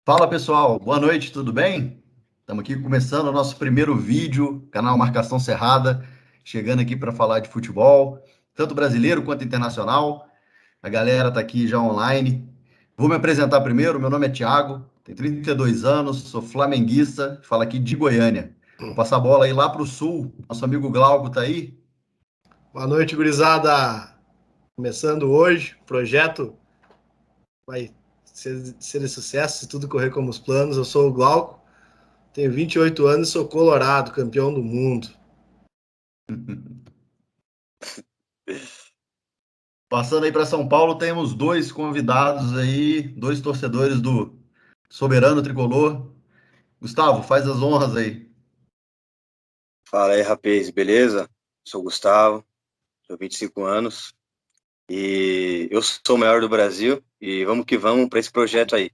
Fala pessoal, boa noite, tudo bem? Estamos aqui começando o nosso primeiro vídeo, canal Marcação Cerrada, chegando aqui para falar de futebol, tanto brasileiro quanto internacional. A galera está aqui já online. Vou me apresentar primeiro, meu nome é Thiago, tenho 32 anos, sou flamenguista, falo aqui de Goiânia. Vou passar a bola aí lá para o sul, nosso amigo Glauco está aí. Boa noite, gurizada. Começando hoje, o projeto vai ser de sucesso se tudo correr como os planos. Eu sou o Glauco, tenho 28 anos e sou colorado, campeão do mundo. Passando aí para São Paulo, temos dois convidados aí, dois torcedores do Soberano Tricolor. Gustavo, faz as honras aí. Fala aí, rapaz, beleza? Sou o Gustavo, tenho 25 anos e eu sou o maior do Brasil e vamos que vamos para esse projeto aí.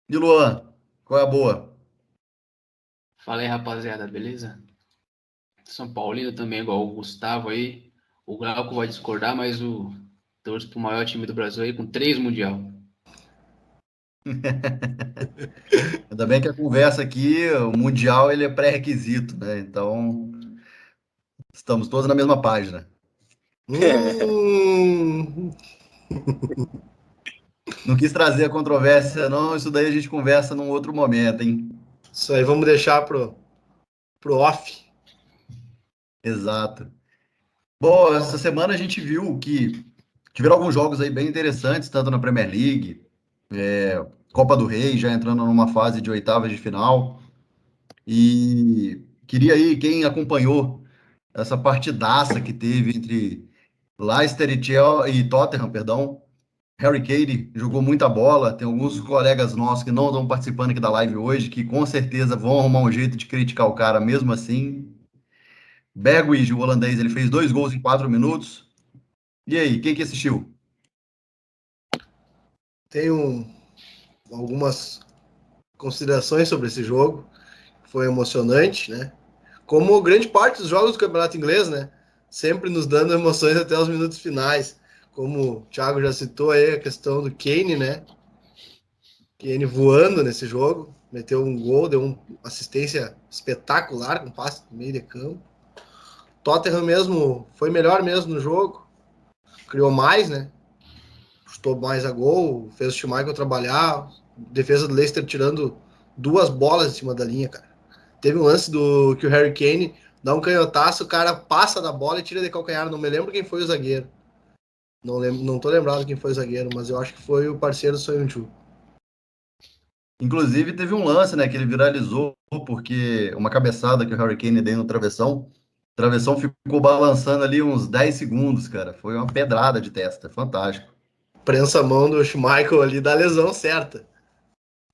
E Luan, qual é a boa? Fala aí, rapaziada, beleza? São Paulino também, igual o Gustavo aí. O Glauco vai discordar, mas o torço pro maior time do Brasil aí com 3 Mundial. Ainda bem que a conversa aqui, o Mundial, ele é pré-requisito, né? Então, estamos todos na mesma página. Hum, Não quis trazer a controvérsia, não. Isso daí a gente conversa num outro momento, hein? Isso aí, vamos deixar pro off. Exato. Bom, essa semana a gente viu que tiveram alguns jogos aí bem interessantes, tanto na Premier League, Copa do Rei, já entrando numa fase de oitavas de final. E queria aí, quem acompanhou essa partidaça que teve entre Leicester e Tottenham, perdão. Harry Kane jogou muita bola. Tem alguns colegas nossos que não estão participando aqui da live hoje, que com certeza vão arrumar um jeito de criticar o cara mesmo assim. Bergwijn, o holandês, ele fez 2 gols em 4 minutos. E aí, quem que assistiu? Tenho algumas considerações sobre esse jogo. Foi emocionante, né? Como grande parte dos jogos do Campeonato Inglês, né? Sempre nos dando emoções até os minutos finais. Como o Thiago já citou aí, a questão do Kane, né? Kane voando nesse jogo, meteu um gol, deu uma assistência espetacular, com passe no meio de campo. Tottenham mesmo foi melhor mesmo no jogo, criou mais, né? Chutou mais a gol, fez o Schmeichel trabalhar, defesa do Leicester tirando 2 bolas em cima da linha, cara. Teve um lance do que o Harry Kane dá um canhotaço, o cara passa da bola e tira de calcanhar. Não me lembro quem foi o zagueiro. Não tô lembrado quem foi o zagueiro, mas eu acho que foi o parceiro do Soyuncu. Inclusive, teve um lance, né, que ele viralizou, porque uma cabeçada que o Harry Kane deu no travessão. O travessão ficou balançando ali uns 10 segundos, cara. Foi uma pedrada de testa. Fantástico. Prensa a mão do Schmeichel ali da lesão certa.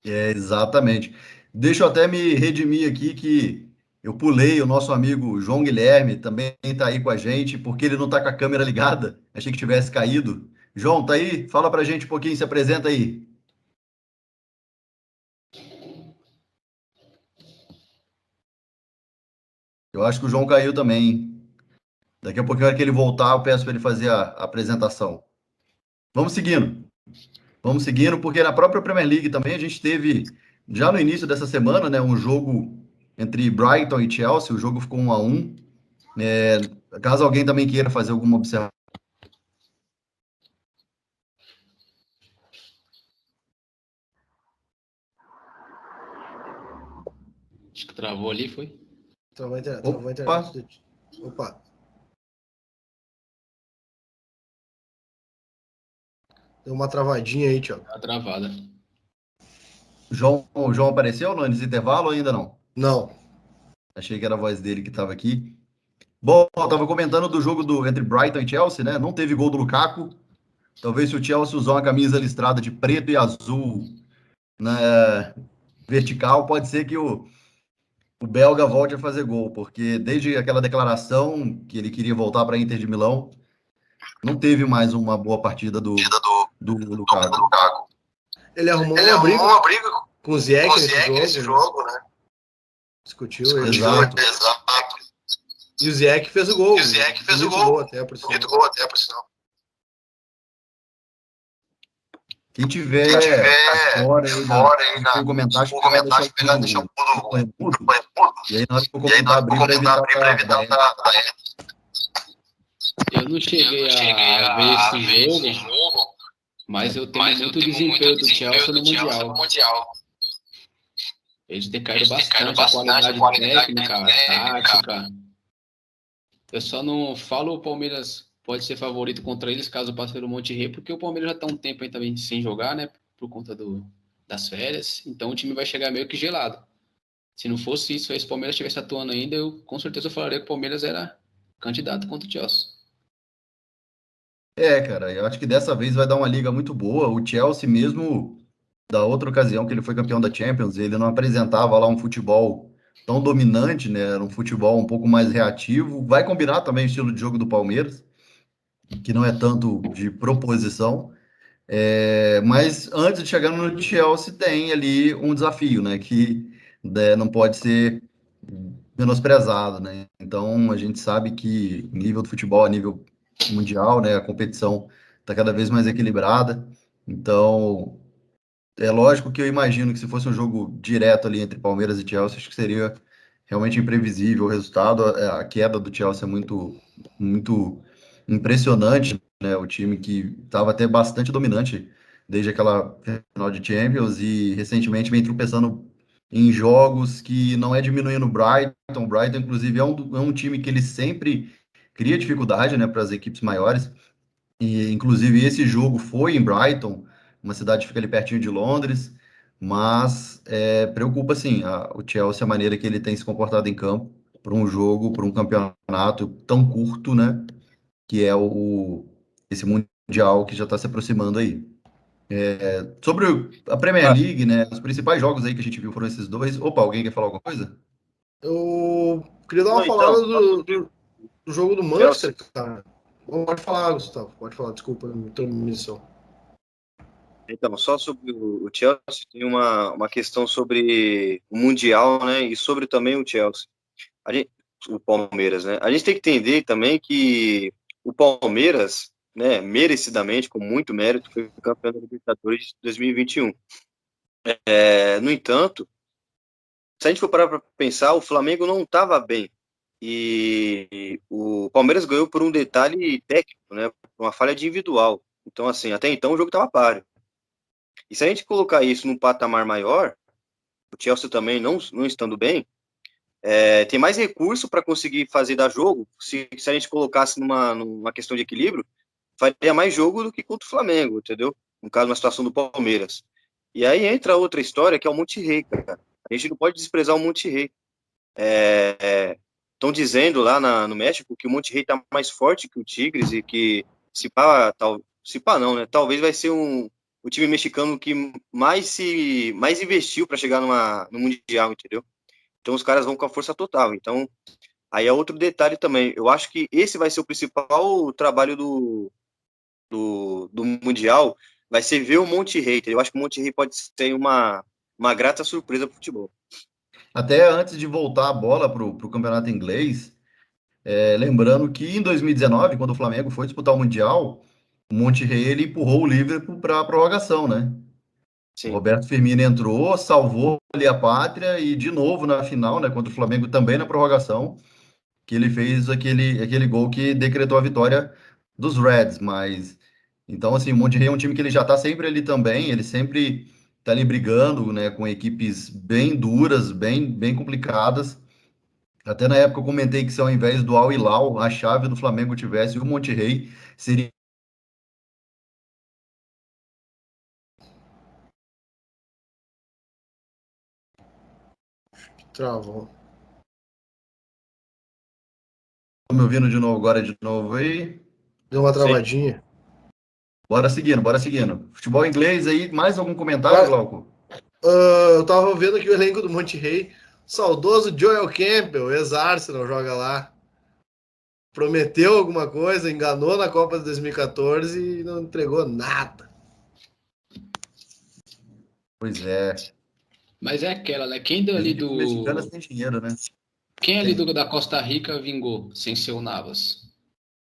Exatamente. Deixa eu até me redimir aqui que eu pulei o nosso amigo João Guilherme, também está aí com a gente, porque ele não está com a câmera ligada. Achei que tivesse caído. João, tá aí? Fala pra gente um pouquinho, se apresenta aí. Eu acho que o João caiu também, hein? Daqui a pouquinho, na hora que ele voltar, eu peço para ele fazer a apresentação. Vamos seguindo. Vamos seguindo, porque na própria Premier League também a gente teve, já no início dessa semana, né, um jogo entre Brighton e Chelsea. O jogo ficou 1-1. Caso alguém também queira fazer alguma observação. Acho que travou ali, foi? Travou a Opa, internet. Opa. Deu uma travadinha aí, Thiago. Tá travada. o João apareceu nesse intervalo ou ainda não? Não. Achei que era a voz dele que estava aqui. Bom, eu estava comentando do jogo entre Brighton e Chelsea, né? Não teve gol do Lukaku. Talvez se o Chelsea usar uma camisa listrada de preto e azul, né, vertical, pode ser que o belga volte a fazer gol, porque desde aquela declaração que ele queria voltar para a Inter de Milão, não teve mais uma boa partida do Lukaku. Ele arrumou Ele uma briga arrumou uma briga com o Ziyech com o nesse Ziyech jogo, nesse né? jogo, né? Discutiu ele. Exato. Exato. E o Ziyech fez o gol. E o Ziyech fez o Bonito gol. até, por sinal. Bonito gol até, por sinal. Quem tiver fora aí, se for comentar, acho que melhor deixar o microfone mudo. E aí, na hora que eu comentar, abrir para evitar da Eu não cheguei a ver esse jogo, mas eu temo muito o desempenho do Chelsea no Mundial. Eles decaíram bastante a qualidade técnica, tática. Eu só não falo o Palmeiras pode ser favorito contra eles caso passe pelo Monterrey, porque o Palmeiras já está um tempo aí também sem jogar, né? Por conta das férias. Então o time vai chegar meio que gelado. Se não fosse isso, se o Palmeiras estivesse atuando ainda, eu com certeza falaria que o Palmeiras era candidato contra o Chelsea. Cara, eu acho que dessa vez vai dar uma liga muito boa. O Chelsea, mesmo da outra ocasião que ele foi campeão da Champions, ele não apresentava lá um futebol tão dominante, né? Era um futebol um pouco mais reativo. Vai combinar também o estilo de jogo do Palmeiras, que não é tanto de proposição. Mas antes de chegar no Chelsea, tem ali um desafio, né? Que não pode ser menosprezado, né? Então a gente sabe que nível do futebol a nível mundial, né? A competição está cada vez mais equilibrada. Então é lógico que eu imagino que se fosse um jogo direto ali entre Palmeiras e Chelsea, acho que seria realmente imprevisível o resultado. A queda do Chelsea é muito impressionante, né? O time que estava até bastante dominante desde aquela final de Champions e recentemente vem tropeçando em jogos que não é diminuindo o Brighton. O Brighton, inclusive, é um time que ele sempre cria dificuldade, né, para as equipes maiores. E, inclusive, esse jogo foi em Brighton, uma cidade que fica ali pertinho de Londres, mas preocupa, assim, o Chelsea, a maneira que ele tem se comportado em campo para um jogo, para um campeonato tão curto, né, que é esse Mundial que já está se aproximando aí. Sobre a Premier Ah, League, né, os principais jogos aí que a gente viu foram esses dois. Opa, alguém quer falar alguma coisa? Eu queria dar uma não, falada então, só sobre do jogo do o Chelsea. Manchester, cara. Pode falar, Gustavo. Pode falar, desculpa, não tenho missão. Então, só sobre o Chelsea, tem uma questão sobre o Mundial, né? E sobre também o Chelsea. A gente, o Palmeiras, né? A gente tem que entender também que o Palmeiras, né, merecidamente, com muito mérito, foi campeão da Libertadores de 2021. No entanto, se a gente for parar para pensar, o Flamengo não estava bem. E o Palmeiras ganhou por um detalhe técnico, né? Uma falha individual. Então, assim, até então o jogo estava páreo. E se a gente colocar isso num patamar maior, o Chelsea também não estando bem, tem mais recurso para conseguir fazer dar jogo. Se a gente colocasse numa questão de equilíbrio, faria mais jogo do que contra o Flamengo, entendeu? No caso, na situação do Palmeiras. E aí entra outra história, que é o Monterrey, cara. A gente não pode desprezar o Monterrey. Estão dizendo lá no México que o Monterrey está mais forte que o Tigres e que se pá não, né? Talvez vai ser o time mexicano que mais investiu para chegar no Mundial, entendeu? Então os caras vão com a força total. Então, aí é outro detalhe também. Eu acho que esse vai ser o principal trabalho do Mundial, vai ser ver o Monterrey. Eu acho que o Monterrey pode ser uma grata surpresa pro futebol. Até antes de voltar a bola para o campeonato inglês, lembrando que em 2019, quando o Flamengo foi disputar o Mundial, o Monterrey ele empurrou o Liverpool para a prorrogação, né? O Sim. Roberto Firmino entrou, salvou ali a pátria e de novo na final, né, contra o Flamengo também na prorrogação, que ele fez aquele gol que decretou a vitória dos Reds, mas então assim, o Monterrey é um time que ele já está sempre ali também, ele sempre está ali brigando, né, com equipes bem duras, bem complicadas. Até na época eu comentei que se ao invés do Al Hilal a chave do Flamengo tivesse o Monterrey, seria. Travou. Tô me ouvindo de novo agora de novo aí? Deu uma Sim. travadinha. Bora seguindo, bora seguindo. Futebol inglês aí, mais algum comentário, Cara, Glauco? eu tava vendo aqui o elenco do Monterrey. Saudoso Joel Campbell, ex-Arsenal, joga lá. Prometeu alguma coisa, enganou na Copa de 2014 e não entregou nada. Pois é. Mas é aquela, né? Quem deu As ali equipes mexicanas têm dinheiro, né? Quem ali Tem. da Costa Rica vingou sem ser o Navas?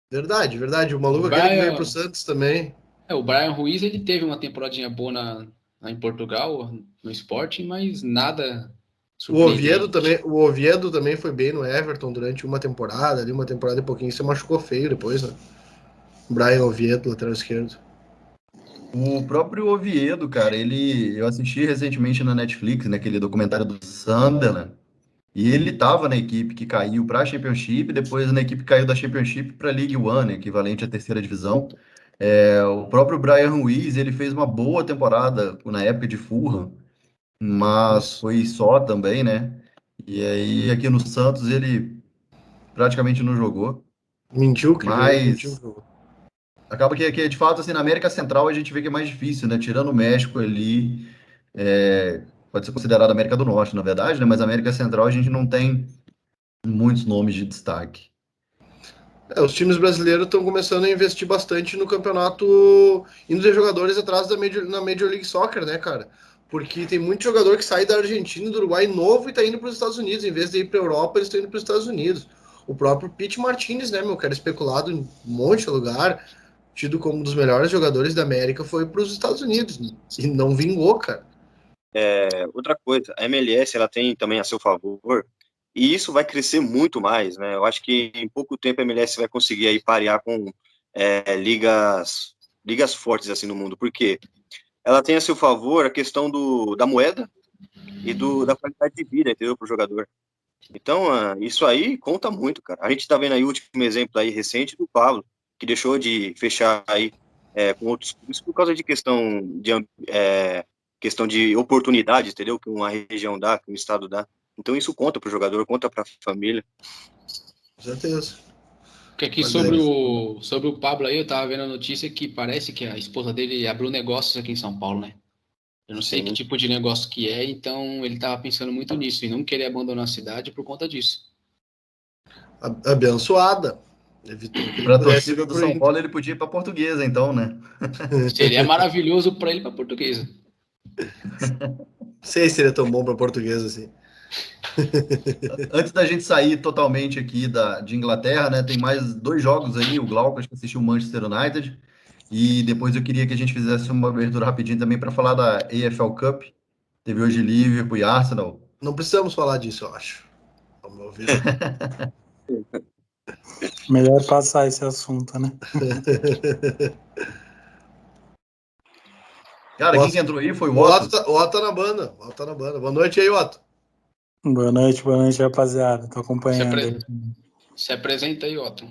Verdade, verdade. O maluco aquele que veio pro Brian, Santos também. O Brian Ruiz, ele teve uma temporadinha boa lá em Portugal, no Sporting, mas nada surpreendente. O Oviedo também foi bem no Everton durante uma temporada, ali uma temporada e pouquinho, se machucou feio depois, né? Brian Oviedo, lateral esquerdo. O próprio Oviedo, cara, eu assisti recentemente na Netflix, naquele documentário do Sunderland, e ele estava na equipe que caiu para a Championship, depois na equipe que caiu da Championship para a League One, equivalente à terceira divisão. O próprio Brian Ruiz, ele fez uma boa temporada na época de Fulham, mas Isso. foi só também, né? E aí aqui no Santos ele praticamente não jogou, Mentiu que jogou, mentiu mas que jogou. acaba que de fato assim na América Central a gente vê que é mais difícil, né? Tirando o México ali, pode ser considerado América do Norte, na verdade, né? Mas América Central a gente não tem muitos nomes de destaque. Os times brasileiros estão começando a investir bastante no campeonato, indo de jogadores atrás na Major League Soccer, né, cara? Porque tem muito jogador que sai da Argentina e do Uruguai novo e tá indo para os Estados Unidos. Em vez de ir para Europa, eles estão indo para os Estados Unidos. O próprio Pete Martinez, né, meu, que era especulado em um monte de lugar, tido como um dos melhores jogadores da América, foi para os Estados Unidos. E não vingou, cara. Outra coisa, a MLS ela tem também a seu favor, e isso vai crescer muito mais, né? Eu acho que em pouco tempo a MLS vai conseguir aí parear com ligas fortes assim no mundo, porque ela tem a seu favor a questão da moeda e da qualidade de vida, entendeu, para o jogador. Então, isso aí conta muito, cara. A gente tá vendo aí o último exemplo aí recente do Pablo, que deixou de fechar aí com outros clubes por causa de questão de oportunidade, entendeu? Que uma região dá, que um estado dá. Então isso conta pro jogador, conta pra família. Com certeza. Porque aqui Mas sobre o Pablo aí, eu tava vendo a notícia que parece que a esposa dele abriu negócios aqui em São Paulo, né? Eu não sei que Sim. tipo de negócio que é, então ele tava pensando muito nisso e não querer abandonar a cidade por conta disso. abençoada. Evitou que ele Para a pudesse torcida vir do pro São Inter. Paulo, ele podia ir para Portuguesa, então, né? Seria maravilhoso para ele para portuguesa. Não sei se seria tão bom para português assim. Antes da gente sair totalmente aqui de Inglaterra, né? Tem mais dois jogos aí. O Glauco, acho que assistiu o Manchester United. E depois eu queria que a gente fizesse uma abertura rapidinho também para falar da AFL Cup. Teve hoje Liverpool e Arsenal. Não precisamos falar disso, eu acho. Ao meu ver. Melhor passar esse assunto, né? Cara, quem que entrou aí foi o O Otto Otto. tá, o Otto tá na banda. O Otto tá na banda. Boa noite aí, Otto. Boa noite, rapaziada. Tô acompanhando aí. Se apresenta aí, Otto.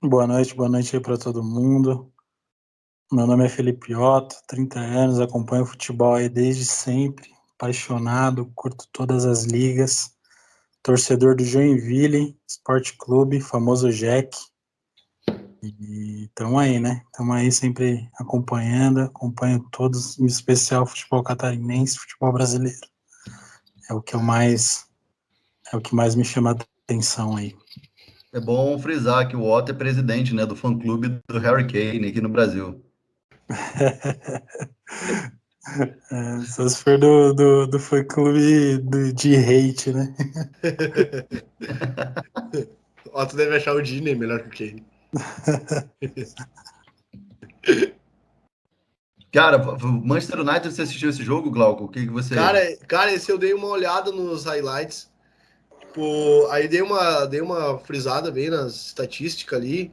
Boa noite aí para todo mundo. Meu nome é Felipe Otto, 30 anos, acompanho futebol aí desde sempre, apaixonado, curto todas as ligas, torcedor do Joinville Sport Clube, famoso Jack. E estamos aí, né? Estamos aí sempre acompanho todos, em especial futebol catarinense, futebol brasileiro. É o que mais me chama a atenção aí. É bom frisar que o Otto é presidente, né, do fã-clube do Harry Kane aqui no Brasil. Só se for do fã-clube de hate, né? O Otto deve achar o Disney melhor que o Kane. Cara, o Manchester United, você assistiu esse jogo, Glauco? O que você... Cara, esse eu dei uma olhada nos highlights. Tipo, aí dei uma frisada bem nas estatísticas ali.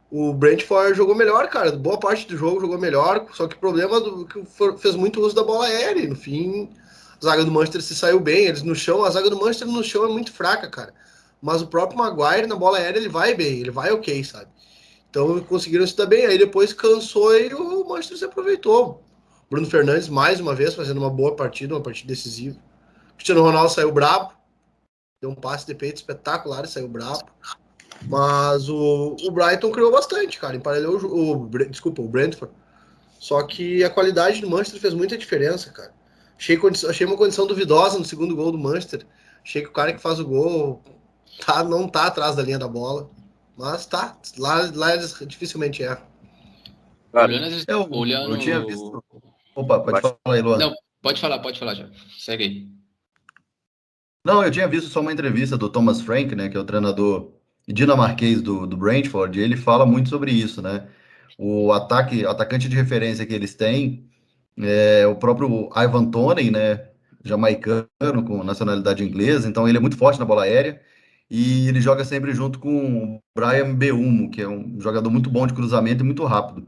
O Brentford jogou melhor, cara. Boa parte do jogo jogou melhor. Só que o problema que fez muito uso da bola aérea. E no fim, a zaga do Manchester se saiu bem. Eles no chão, a zaga do Manchester no chão é muito fraca, cara. Mas o próprio Maguire na bola aérea ele vai bem, ele vai ok, sabe? Então conseguiram se dar bem. Aí depois cansou e o Manchester se aproveitou. Bruno Fernandes, mais uma vez, fazendo uma boa partida, uma partida decisiva. Cristiano Ronaldo saiu brabo, deu um passe de peito espetacular e saiu brabo. Mas o Brighton criou bastante, cara. Emparelhou o Brentford. Só que a qualidade do Manchester fez muita diferença, cara. Achei uma condição duvidosa no segundo gol do Manchester. Achei que o cara que faz o gol não tá atrás da linha da bola. Mas tá. Lá eles dificilmente erram. Cara, Eu tinha Olhando. visto... Opa, pode falar aí, Luan. Não, pode falar já. Segue aí. Não, eu tinha visto só uma entrevista do Thomas Frank, né, que é o treinador dinamarquês do Brentford, ele fala muito sobre isso, né? O atacante de referência que eles têm é o próprio Ivan Toney, né? Jamaicano com nacionalidade inglesa, então ele é muito forte na bola aérea e ele joga sempre junto com o Brian Mbeumo, que é um jogador muito bom de cruzamento e muito rápido.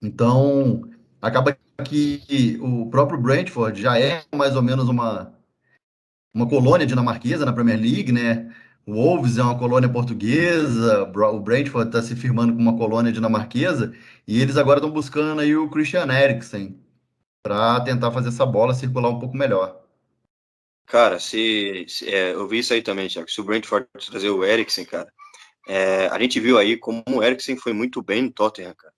Então, acaba que o próprio Brentford já é mais ou menos uma colônia dinamarquesa na Premier League, né? O Wolves é uma colônia portuguesa, o Brentford está se firmando como uma colônia dinamarquesa, e eles agora estão buscando aí o Christian Eriksen para tentar fazer essa bola circular um pouco melhor. Cara, eu vi isso aí também, Thiago. Se o Brentford trazer o Eriksen, cara, a gente viu aí como o Eriksen foi muito bem no Tottenham, cara.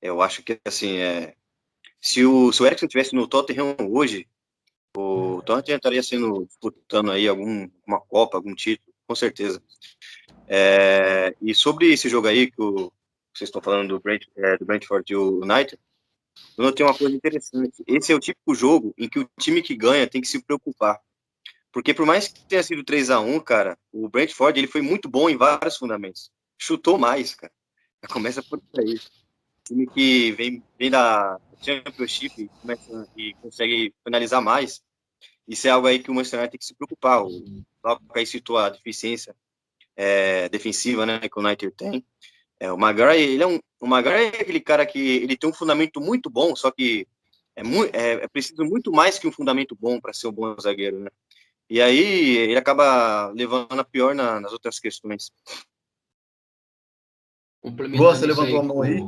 Eu acho que, assim, se o Eriksen tivesse no Tottenham hoje, o Tottenham estaria disputando aí uma Copa, algum título, com certeza. E sobre esse jogo aí que vocês estão falando do Brentford e o United, eu notei uma coisa interessante. Esse é o típico jogo em que o time que ganha tem que se preocupar. Porque por mais que tenha sido 3-1, cara, o Brentford ele foi muito bom em vários fundamentos. Chutou mais, cara. Começa por aí. O time que vem da Championship e consegue finalizar mais. Isso é algo aí que o Manchester United tem que se preocupar. O Glauco aí citou a deficiência defensiva, né, que o United tem. O Maguire, o Maguire é aquele cara que ele tem um fundamento muito bom, só que é preciso muito mais que um fundamento bom para ser um bom zagueiro, né? E aí ele acaba levando a pior nas outras questões. Você Complementando isso levantou aí a mão aí?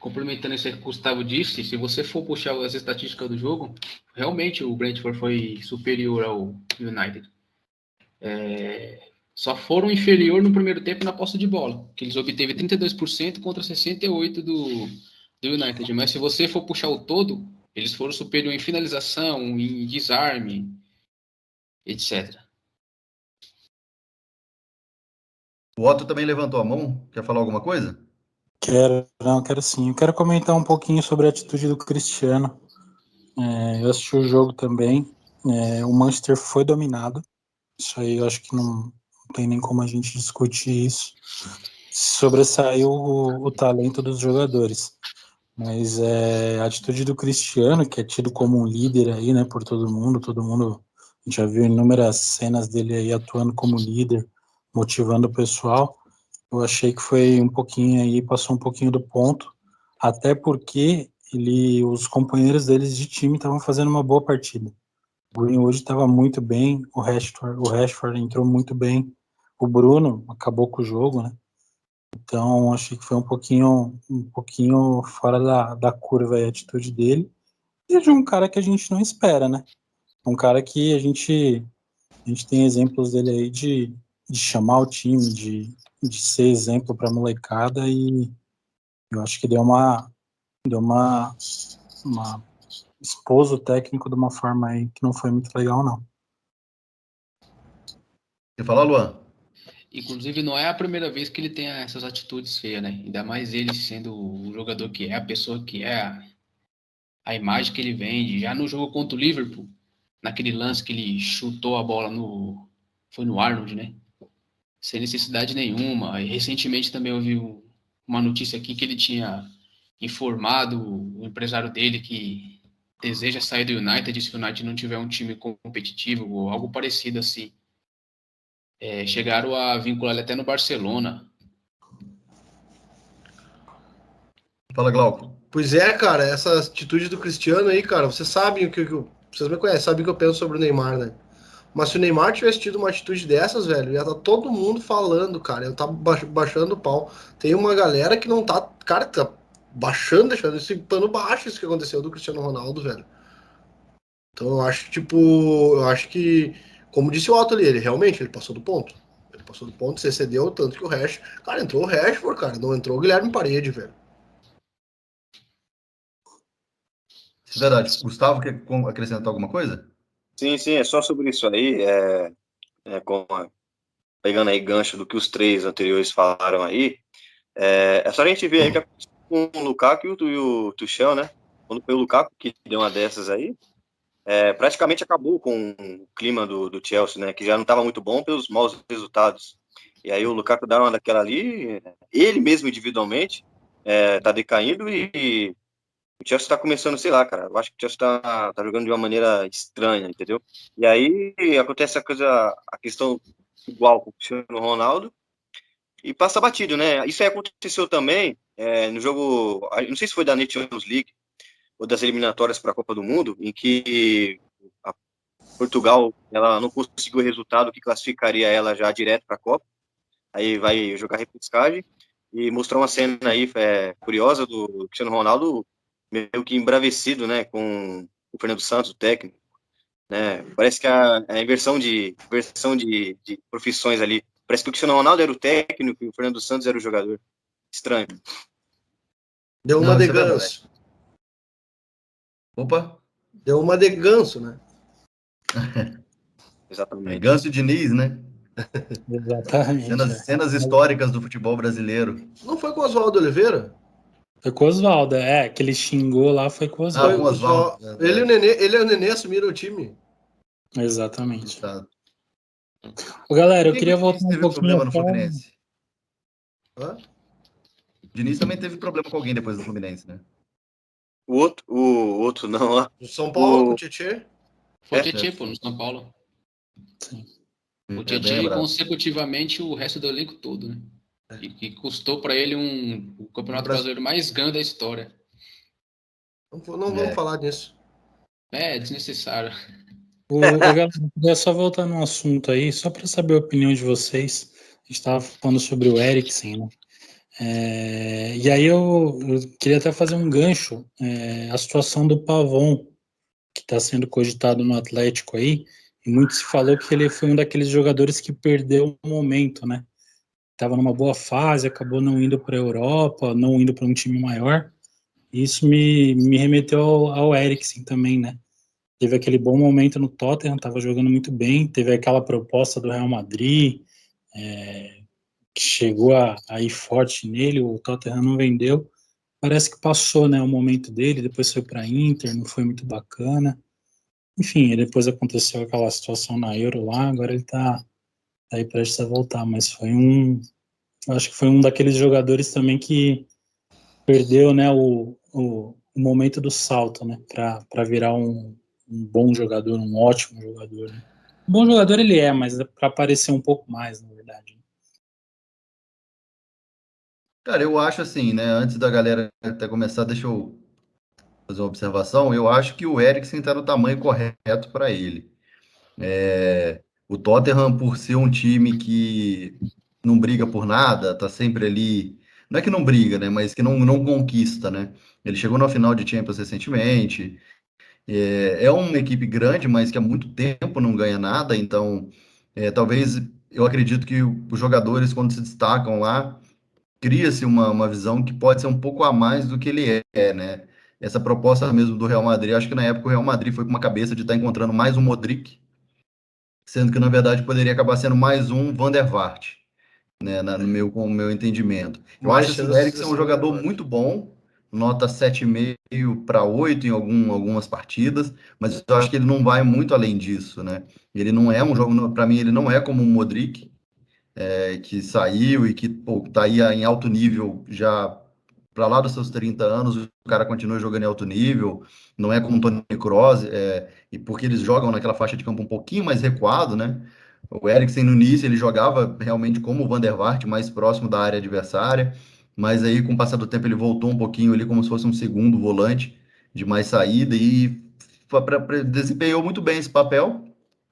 complementando isso aí que o Gustavo disse, se você for puxar as estatísticas do jogo, realmente o Brentford foi superior ao United. Só foram inferior no primeiro tempo na posse de bola, que eles obteve 32% contra 68% do United. Mas se você for puxar o todo, eles foram superior em finalização, em desarme, etc. O Otto também levantou a mão. Quer falar alguma coisa? Quero sim. Eu quero comentar um pouquinho sobre a atitude do Cristiano. Eu assisti o jogo também. O Manchester foi dominado. Isso aí eu acho que não tem nem como a gente discutir isso. Sobressaiu o talento dos jogadores. Mas a atitude do Cristiano, que é tido como um líder aí, né, por todo mundo a gente já viu inúmeras cenas dele aí atuando como líder, motivando o pessoal. Eu achei que foi um pouquinho aí, passou um pouquinho do ponto, até porque os companheiros deles de time estavam fazendo uma boa partida. O Greenwood estava muito bem, o Rashford entrou muito bem, o Bruno acabou com o jogo, né? Então, achei que foi um pouquinho fora da curva aí a atitude dele. E de um cara que a gente não espera, né? Um cara que a gente tem exemplos dele aí de chamar o time, de ser exemplo para a molecada, e eu acho que deu uma expôs o técnico de uma forma aí que não foi muito legal, não. Quer falar, Luan? Inclusive, não é a primeira vez que ele tem essas atitudes feias, né? Ainda mais ele sendo o jogador que é, a pessoa que é, a imagem que ele vende. Já no jogo contra o Liverpool, naquele lance que ele chutou a bola foi no Arnold, né? Sem necessidade nenhuma. E recentemente também eu vi uma notícia aqui que ele tinha informado o empresário dele que deseja sair do United se o United não tiver um time competitivo ou algo parecido assim. Chegaram a vincular ele até no Barcelona. Fala, Glauco. Pois é, cara, essa atitude do Cristiano aí, cara, vocês sabem vocês me conhecem, sabem o que eu penso sobre o Neymar, né? Mas se o Neymar tivesse tido uma atitude dessas, velho, ia estar todo mundo falando, cara. Eu tava baixando o pau. Tem uma galera que não tá. Cara, tá baixando, deixando esse pano baixo isso que aconteceu do Cristiano Ronaldo, velho. Então eu acho, tipo, eu acho que, como disse o Otto ali, ele realmente ele passou do ponto. Ele passou do ponto, se excedeu tanto que o Rashford. Cara, entrou o Rashford, cara, não entrou o Guilherme Parede, velho. Isso é verdade. Gustavo, quer acrescentar alguma coisa? Sim, sim, é só sobre isso aí. Pegando aí gancho do que os três anteriores falaram aí. É só a gente ver aí que aconteceu com o Lukaku e o Tuchel, né? Quando foi o Lukaku que deu uma dessas aí, praticamente acabou com o clima do Chelsea, né? Que já não estava muito bom pelos maus resultados. E aí o Lukaku dá uma daquela ali, ele mesmo individualmente tá decaindo e o Chelsea tá começando, sei lá, cara, eu acho que o Chelsea tá jogando de uma maneira estranha, entendeu? E aí acontece a questão igual com o Cristiano Ronaldo e passa batido, né? Isso aí aconteceu também no jogo, não sei se foi da Nations League ou das eliminatórias para a Copa do Mundo, em que a Portugal ela não conseguiu o resultado que classificaria ela já direto para a Copa. Aí vai jogar repescagem e mostrou uma cena aí curiosa do Cristiano Ronaldo meio que embravecido, né, com o Fernando Santos, o técnico, né? Parece que a inversão de profissões ali. Parece que o Cristiano Ronaldo era o técnico e o Fernando Santos era o jogador. Estranho. Deu uma Não, de isso é verdade. ganso. Opa, Deu uma de ganso, né? Exatamente. Ganso e Diniz, né? Exatamente. Cenas históricas do futebol brasileiro. Não foi com o Oswaldo Oliveira? Foi com o Oswaldo, que ele xingou lá, foi com o Ah, Foi Oswaldo. com o o Oswaldo. Oswaldo. Ele e o Nenê assumiram o time. Exatamente. Tá. Ô, galera, Por eu que que o queria Diniz voltar um teve problema pouquinho no só. Fluminense? Hã? O Diniz também teve problema com alguém depois do Fluminense, né? O outro não, ó. Do São Paulo com o O, Tietchan. Foi o É? Tietchan, pô, no São Paulo. Sim. O É bem Tietchan e lembrado. consecutivamente o resto do elenco todo, né? E que custou para ele o campeonato brasileiro mais grande da história. Não vamos falar nisso. É desnecessário. Galera, eu queria só voltar num assunto aí, só para saber a opinião de vocês. A gente estava falando sobre o Eriksen, né? E aí eu queria até fazer um gancho, a situação do Pavon, que está sendo cogitado no Atlético aí, e muito se falou que ele foi um daqueles jogadores que perdeu o momento, né? Estava numa boa fase, acabou não indo para a Europa, não indo para um time maior. E isso me remeteu ao Eriksen também, né? Teve aquele bom momento no Tottenham, estava jogando muito bem, teve aquela proposta do Real Madrid, que chegou a ir forte nele, o Tottenham não vendeu. Parece que passou, né, o momento dele, depois foi para a Inter, não foi muito bacana. Enfim, depois aconteceu aquela situação na Euro lá, agora ele tá aí prestes a voltar, mas eu acho que foi um daqueles jogadores também que perdeu, né, o momento do salto, né, para virar um bom jogador, um ótimo jogador, né. Um bom jogador ele mas é para aparecer um pouco mais, na verdade. Cara, eu acho assim, né? Antes da galera até começar, deixa eu fazer uma observação. Eu acho que o Eriksen está no tamanho correto para ele. O Tottenham, por ser um time que não briga por nada, tá sempre ali. Não é que não briga, né? Mas que não conquista, né? Ele chegou na final de Champions recentemente. É uma equipe grande, mas que há muito tempo não ganha nada. Então, talvez eu acredito que os jogadores, quando se destacam lá, cria-se uma visão que pode ser um pouco a mais do que ele né? Essa proposta mesmo do Real Madrid, acho que na época o Real Madrid foi com uma cabeça de estar encontrando mais um Modric, sendo que na verdade poderia acabar sendo mais um Van der Vaart, né, com o meu entendimento. Eu Mais acho assim, o chances Eriksen de é um ser um jogador debate. muito bom, nota 7,5 para 8 em algumas partidas, mas eu acho que ele não vai muito além disso, né? Ele não é um jogo, para mim, ele não é como o Modric, que saiu e que está aí em alto nível já para lá dos seus 30 anos, o cara continua jogando em alto nível, não é como o Toni Kroos, e porque eles jogam naquela faixa de campo um pouquinho mais recuado, né? O Eriksen no início ele jogava realmente como o Van der Vaart, mais próximo da área adversária, mas aí com o passar do tempo ele voltou um pouquinho ali como se fosse um segundo volante de mais saída e desempenhou muito bem esse papel,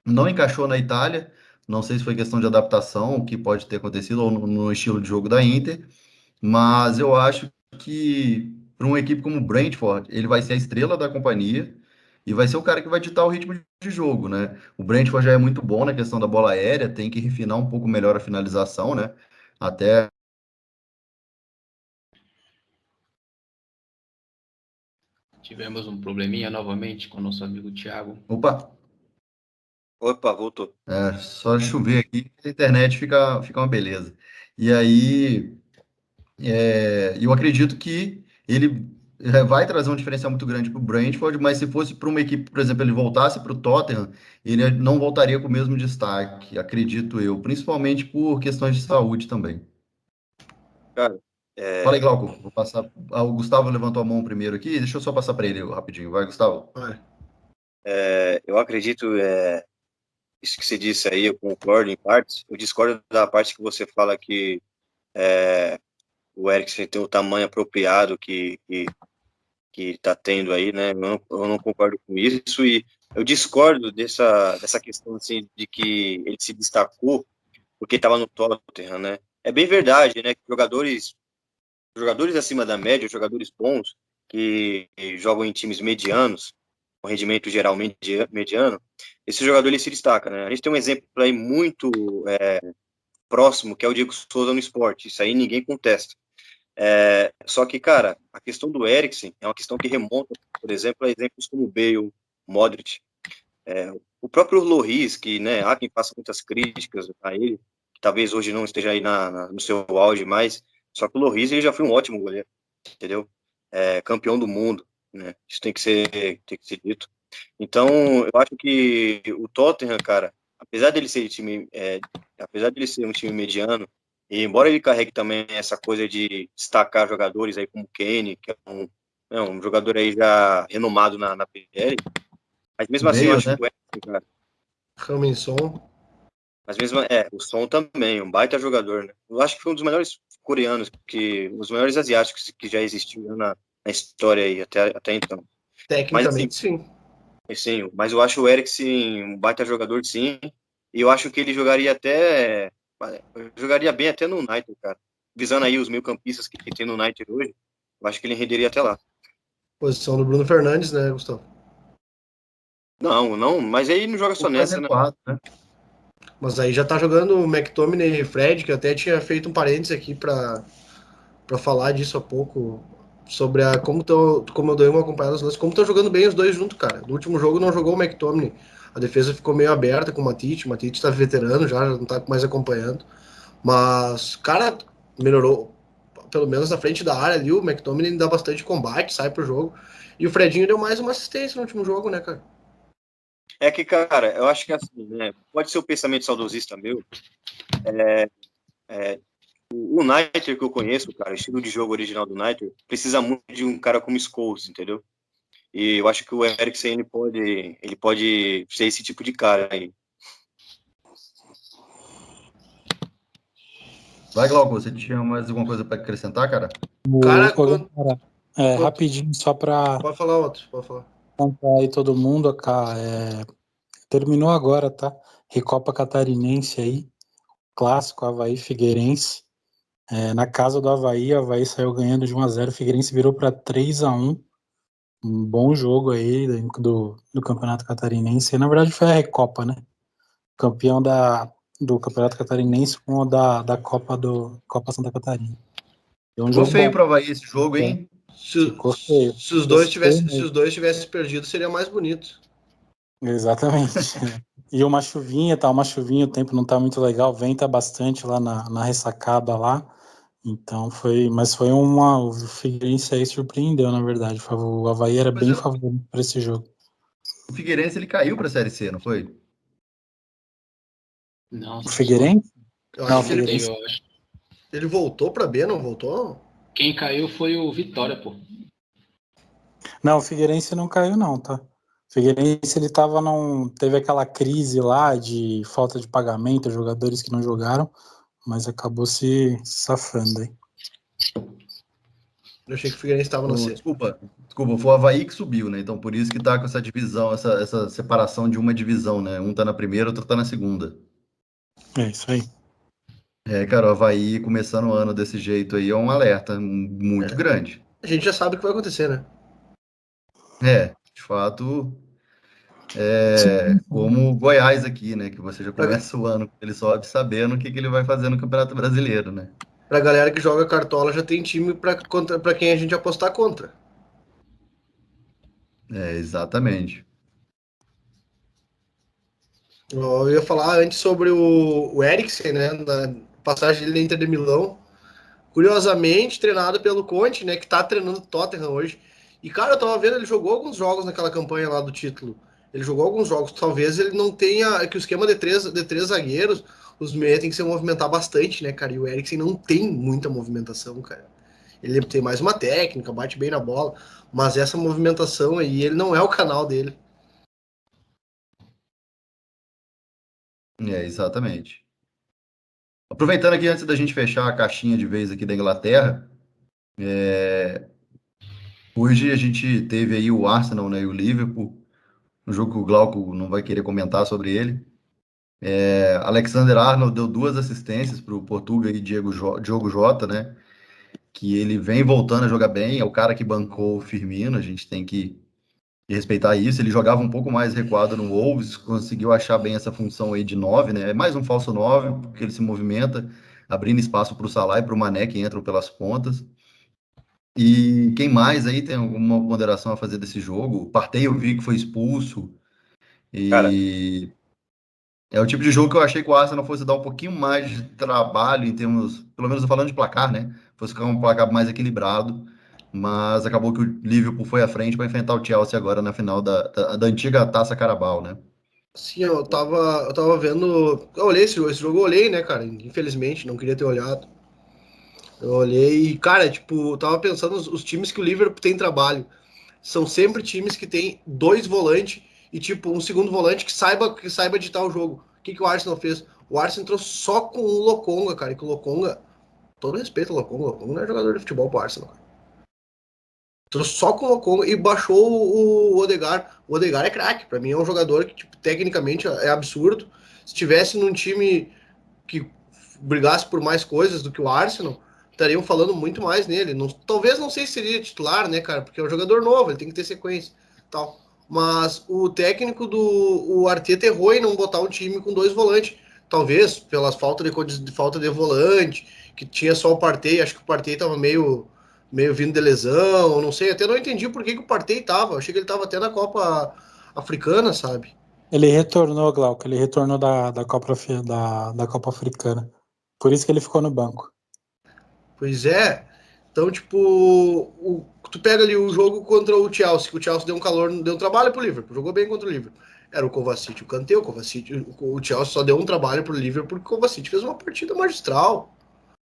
não encaixou na Itália, não sei se foi questão de adaptação, o que pode ter acontecido, ou no estilo de jogo da Inter, mas eu acho que para uma equipe como o Brentford, ele vai ser a estrela da companhia e vai ser o cara que vai ditar o ritmo de jogo, né? O Brentford já é muito bom na questão da bola aérea, tem que refinar um pouco melhor a finalização, né? Até. Tivemos um probleminha novamente com o nosso amigo Thiago. Opa! Opa, voltou. Só chover aqui, a internet fica uma beleza. E aí, eu acredito que ele vai trazer um diferencial muito grande para o Brentford, mas se fosse para uma equipe, por exemplo, ele voltasse para o Tottenham, ele não voltaria com o mesmo destaque, acredito eu, principalmente por questões de saúde também. Cara, Fala aí, Glauco, vou passar. O Gustavo levantou a mão primeiro aqui, deixa eu só passar para ele rapidinho. Vai, Gustavo. eu acredito, isso que você disse aí, eu concordo em partes. Eu discordo da parte que você fala que o Eriksen tem o tamanho apropriado que tá tendo aí, né? Eu não concordo com isso e eu discordo dessa questão assim de que ele se destacou porque estava no Tottenham, né? É bem verdade, né? Que jogadores acima da média, jogadores bons que jogam em times medianos, com rendimento geralmente mediano, esse jogador ele se destaca, né? A gente tem um exemplo aí muito próximo que é o Diego Souza no esporte. Isso aí ninguém contesta. Só que, cara, a questão do Eriksen é uma questão que remonta, por exemplo, a exemplos como Bale, Modric, o próprio Lloris, que, né, há quem faça muitas críticas a ele, que talvez hoje não esteja aí no seu auge mais, só que o Lloris ele já foi um ótimo goleiro, entendeu? Campeão do mundo, né? Isso tem que ser dito. Então, eu acho que o Tottenham, cara, apesar dele ser um time mediano, e embora ele carregue também essa coisa de destacar jogadores aí como Kane, que é um jogador aí já renomado na PL, mas mesmo assim eu Veio, acho né? que o Eriksen, cara, Raminson. mas mesmo o Son também, um baita jogador, né? Eu acho que foi um dos melhores coreanos, os melhores asiáticos que já existiu na história aí até então. Mas assim, Tecnicamente, sim. sim, mas eu acho o Eriksen um baita jogador, sim. E eu acho que ele jogaria bem até no United, cara. Visando aí os meio-campistas que tem no United hoje, eu acho que ele renderia até lá. Posição do Bruno Fernandes, né, Gustavo? Não, mas aí não joga Um só pouco mais nessa, né? recuado, né? Mas aí já tá jogando o McTominay e Fred, que eu até tinha feito um parênteses aqui para falar disso há pouco, sobre como eu dei uma acompanhada nos lances, como estão jogando bem os dois juntos, cara. No último jogo não jogou o McTominay, a defesa ficou meio aberta com o Matite tá veterano já não tá mais acompanhando, mas, cara, melhorou, pelo menos na frente da área ali, o McTominay dá bastante combate, sai pro jogo, e o Fredinho deu mais uma assistência no último jogo, né, cara? É que, cara, eu acho que assim, né? Pode ser o pensamento saudosista meu. O United que eu conheço, cara, o estilo de jogo original do United, precisa muito de um cara como Scholes, entendeu? E eu acho que o Eriksen ele pode ser esse tipo de cara aí. Vai, Glauco, você tinha mais alguma coisa para acrescentar, cara? Cara, Rapidinho, só para pode falar outro, pode falar. contar aí todo mundo, cara, terminou agora, tá? Recopa Catarinense aí, clássico, Avaí Figueirense. Na casa do Avaí, o Avaí saiu ganhando de 1-0, o Figueirense virou para 3-1. Um bom jogo aí do Campeonato Catarinense. E, na verdade foi a Recopa, né? Campeão do Campeonato Catarinense com o da Copa Santa Catarina. Um Ficou jogo feio bom. para Avaí esse jogo, hein? Ficou feio. Se os dois tivessem perdido, seria mais bonito. Exatamente. E uma chuvinha, o tempo não tá muito legal, venta bastante lá na ressacada lá. Então o Figueirense aí surpreendeu, na verdade. O Avaí era bem favorito para esse jogo. O Figueirense ele caiu para a Série C, não foi? Não, O Figueirense? Eu Não, acho que Figueirense. ele voltou pra B, não voltou? Quem caiu foi o Vitória, pô. Não, o Figueirense não caiu não, tá? O Figueirense ele teve aquela crise lá de falta de pagamento, jogadores que não jogaram, mas acabou se safando aí. Eu achei que o Figueirense estava na C. Desculpa, foi o Avaí que subiu, né? Então por isso que tá com essa divisão, essa separação de uma divisão, né? Um tá na primeira, outro tá na segunda. É isso aí. Cara, o Avaí começando o ano desse jeito aí é um alerta muito grande. A gente já sabe o que vai acontecer, né? De fato, Sim. como o Goiás aqui, né? Que você já começa o ano, ele sobe sabendo o que ele vai fazer no Campeonato Brasileiro, né? Pra galera que joga cartola, já tem time pra quem a gente apostar contra. Exatamente. Eu ia falar antes sobre o Eriksen, né? Na passagem dele na Inter de Milão. Curiosamente, treinado pelo Conte, né? Que tá treinando o Tottenham hoje. E, cara, eu tava vendo, ele jogou alguns jogos naquela campanha lá do título. Ele jogou alguns jogos. Talvez ele não tenha. É que o esquema de três zagueiros, os meia tem que se movimentar bastante, né, cara? E o Eriksen não tem muita movimentação, cara. Ele tem mais uma técnica, bate bem na bola. Mas essa movimentação aí, ele não é o canal dele. Exatamente. Aproveitando aqui, antes da gente fechar a caixinha de vez aqui da Inglaterra, hoje a gente teve aí o Arsenal, né, e o Liverpool, um jogo que o Glauco não vai querer comentar sobre ele. Alexander-Arnold deu 2 assistências para o Portuga e Diogo Jota, né, que ele vem voltando a jogar bem, é o cara que bancou o Firmino, a gente tem que respeitar isso. Ele jogava um pouco mais recuado no Wolves, conseguiu achar bem essa função aí de 9, né? É mais um falso 9, porque ele se movimenta, abrindo espaço para o Salah e para o Mané, que entram pelas pontas. E quem mais aí tem alguma ponderação a fazer desse jogo? O Partey eu vi que foi expulso, Cara, e é o tipo de jogo que eu achei que o Arsenal fosse dar um pouquinho mais de trabalho em termos, pelo menos falando de placar, né? Fosse ficar um placar mais equilibrado, mas acabou que o Liverpool foi à frente para enfrentar o Chelsea agora na final da antiga Taça Carabao, né? Sim, eu tava vendo. Eu olhei esse jogo, eu olhei, né, cara? Infelizmente, não queria ter olhado. Eu olhei e, cara, tipo, eu tava pensando os times que o Liverpool tem trabalho. São sempre times que tem dois volantes e, tipo, um segundo volante que saiba editar o jogo. O que o Arsenal fez? O Arsenal entrou só com o Lokonga, cara. E que o Lokonga, todo respeito ao Lokonga, o Lokonga não é jogador de futebol pro Arsenal, cara. Entrou só com o Lokonga e baixou o Odegaard. O Odegaard é craque. Pra mim é um jogador que, tipo, tecnicamente é absurdo. Se tivesse num time que brigasse por mais coisas do que o Arsenal, estariam falando muito mais nele. Não, talvez não sei se seria titular, né, cara? Porque é um jogador novo, ele tem que ter sequência, tal. Mas o técnico do o Arteta errou em não botar um time com dois volantes. Talvez pelas falta de volante, que tinha só o Partey, acho que o Partey tava meio vindo de lesão, não sei, até não entendi por que o Partey tava. Achei que ele tava até na Copa Africana, sabe? Ele retornou, Glauco, ele retornou da Copa Africana. Por isso que ele ficou no banco. Pois é. Então, tipo, tu pega ali o jogo contra o Chelsea, que o Chelsea deu um trabalho pro Liverpool, jogou bem contra o Liverpool. Era o Kovacic, o Kanté, o Kovacic, o Chelsea só deu um trabalho pro Liverpool porque o Kovacic fez uma partida magistral.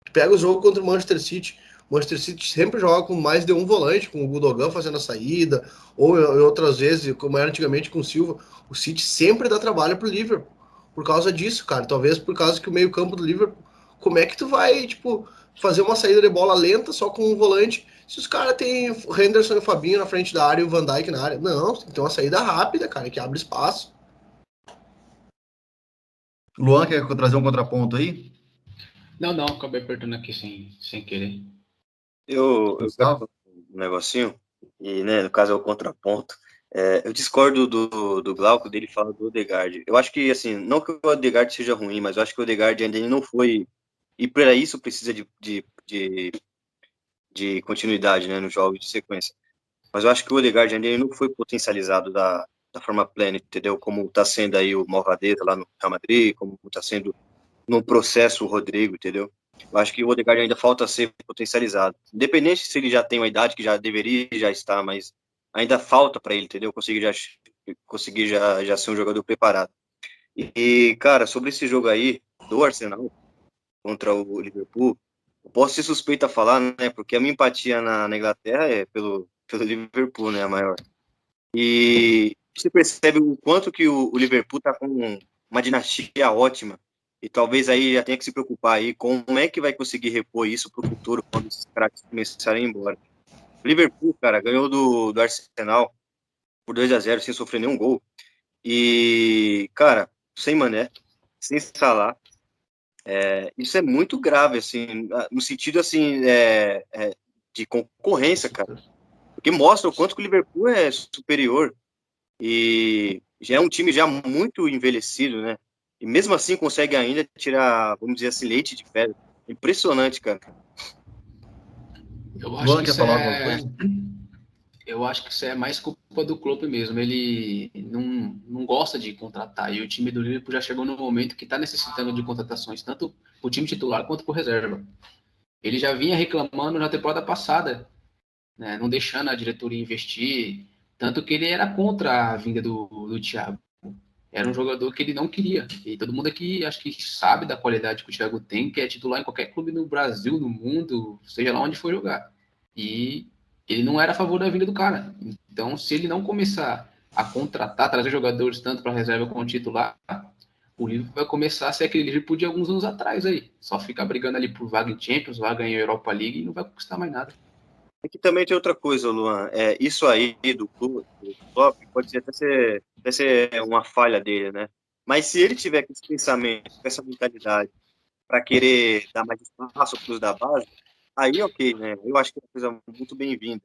Tu pega o jogo contra o Manchester City, o Manchester City sempre joga com mais de um volante, com o Gundogan fazendo a saída, ou em outras vezes, como era antigamente com o Silva, o City sempre dá trabalho pro Liverpool. Por causa disso, cara. Talvez por causa que o meio-campo do Liverpool, como é que tu vai, tipo, fazer uma saída de bola lenta só com um volante, se os caras têm o Henderson e o Fabinho na frente da área e o Van Dijk na área? Não, tem que ter uma saída rápida, cara, que abre espaço. Luan, quer trazer um contraponto aí? Não, acabei apertando aqui sem querer. eu quero Gustavo? falar um negocinho, e, né, no caso é o contraponto. Eu discordo do Glauco dele falar do Odegaard. Eu acho que, assim, não que o Odegaard seja ruim, mas eu acho que o Odegaard ainda ele não foi. E para isso precisa de continuidade, né, no jogo de sequência. Mas eu acho que o Odegaard ainda ele não foi potencializado da forma plena, entendeu? Como está sendo aí o Malvadeza lá no Real Madrid, como está sendo no processo o Rodrigo, entendeu? Eu acho que o Odegaard ainda falta ser potencializado. Independente se ele já tem uma idade que já deveria já estar, mas ainda falta para ele, entendeu? Conseguir já ser um jogador preparado. Cara, sobre esse jogo aí do Arsenal contra o Liverpool, eu posso ser suspeito a falar, né? Porque a minha empatia na Inglaterra é pelo Liverpool, né? A maior. E você percebe o quanto que o Liverpool tá com uma dinastia ótima. E talvez aí já tenha que se preocupar aí com como é que vai conseguir repor isso para o futuro quando esses caras começarem a ir embora. O Liverpool, cara, ganhou do Arsenal por 2-0 sem sofrer nenhum gol. E, cara, sem Mané, sem Salah, isso é muito grave, assim, no sentido, assim, de concorrência, cara. Porque mostra o quanto que o Liverpool é superior e já é um time já muito envelhecido, né? E mesmo assim consegue ainda tirar, vamos dizer assim, leite de pedra. Impressionante, cara. Eu acho Luan, que quer isso falar alguma é, coisa? eu acho que isso é mais culpa do Klopp mesmo. Ele não gosta de contratar. E o time do Liverpool já chegou no momento que está necessitando de contratações, tanto o time titular quanto por reserva. Ele já vinha reclamando na temporada passada né, não deixando a diretoria investir, tanto que ele era contra a vinda do Thiago. Era um jogador que ele não queria. E todo mundo aqui acho que sabe da qualidade que o Thiago tem, que é titular em qualquer clube no Brasil, no mundo, seja lá onde for jogar. E ele não era a favor da vinda do cara. Então, se ele não começar a contratar, trazer jogadores tanto para reserva como titular, o Liverpool vai começar a ser aquele Liverpool de alguns anos atrás aí. Só ficar brigando ali por vaga em Champions, vaga em Europa League e não vai conquistar mais nada. Aqui também tem outra coisa, Luan. Isso aí do Klopp pode ser até ser uma falha dele, né? Mas se ele tiver com esse pensamento, com essa mentalidade, para querer dar mais espaço para os da base, aí ok, né? Eu acho que é uma coisa muito bem-vinda,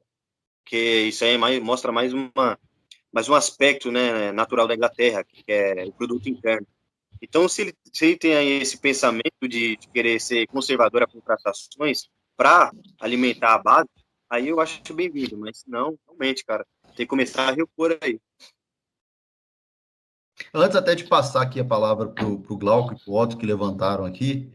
porque isso aí mostra mais um aspecto, né, natural da Inglaterra, que é o produto interno. Então, se ele tem aí esse pensamento de querer ser conservador a contratações para alimentar a base, aí eu acho bem-vindo, mas se não, realmente, cara, tem que começar a repor aí. Antes até de passar aqui a palavra para o Glauco e para o Otto que levantaram aqui,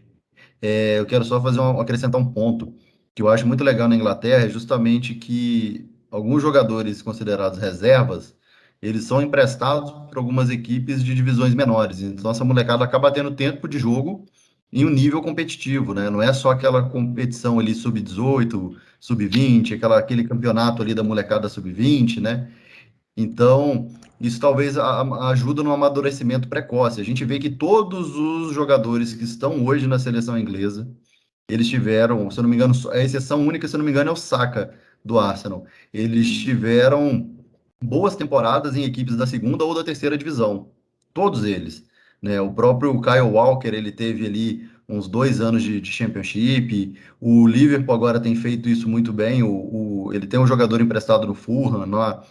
eu quero só acrescentar um ponto que eu acho muito legal na Inglaterra, é justamente que alguns jogadores considerados reservas, eles são emprestados para algumas equipes de divisões menores. Então, essa molecada acaba tendo tempo de jogo em um nível competitivo, né? Não é só aquela competição ali sub-18, sub-20, aquele campeonato ali da molecada sub-20, né? Então, isso talvez ajuda no amadurecimento precoce. A gente vê que todos os jogadores que estão hoje na seleção inglesa, eles tiveram, se eu não me engano, a exceção única, se eu não me engano, é o Saka do Arsenal. Eles tiveram boas temporadas em equipes da segunda ou da terceira divisão. Todos eles, né? O próprio Kyle Walker, ele teve ali uns 2 anos de Championship. O Liverpool agora tem feito isso muito bem. Ele tem um jogador emprestado no Fulham, lá,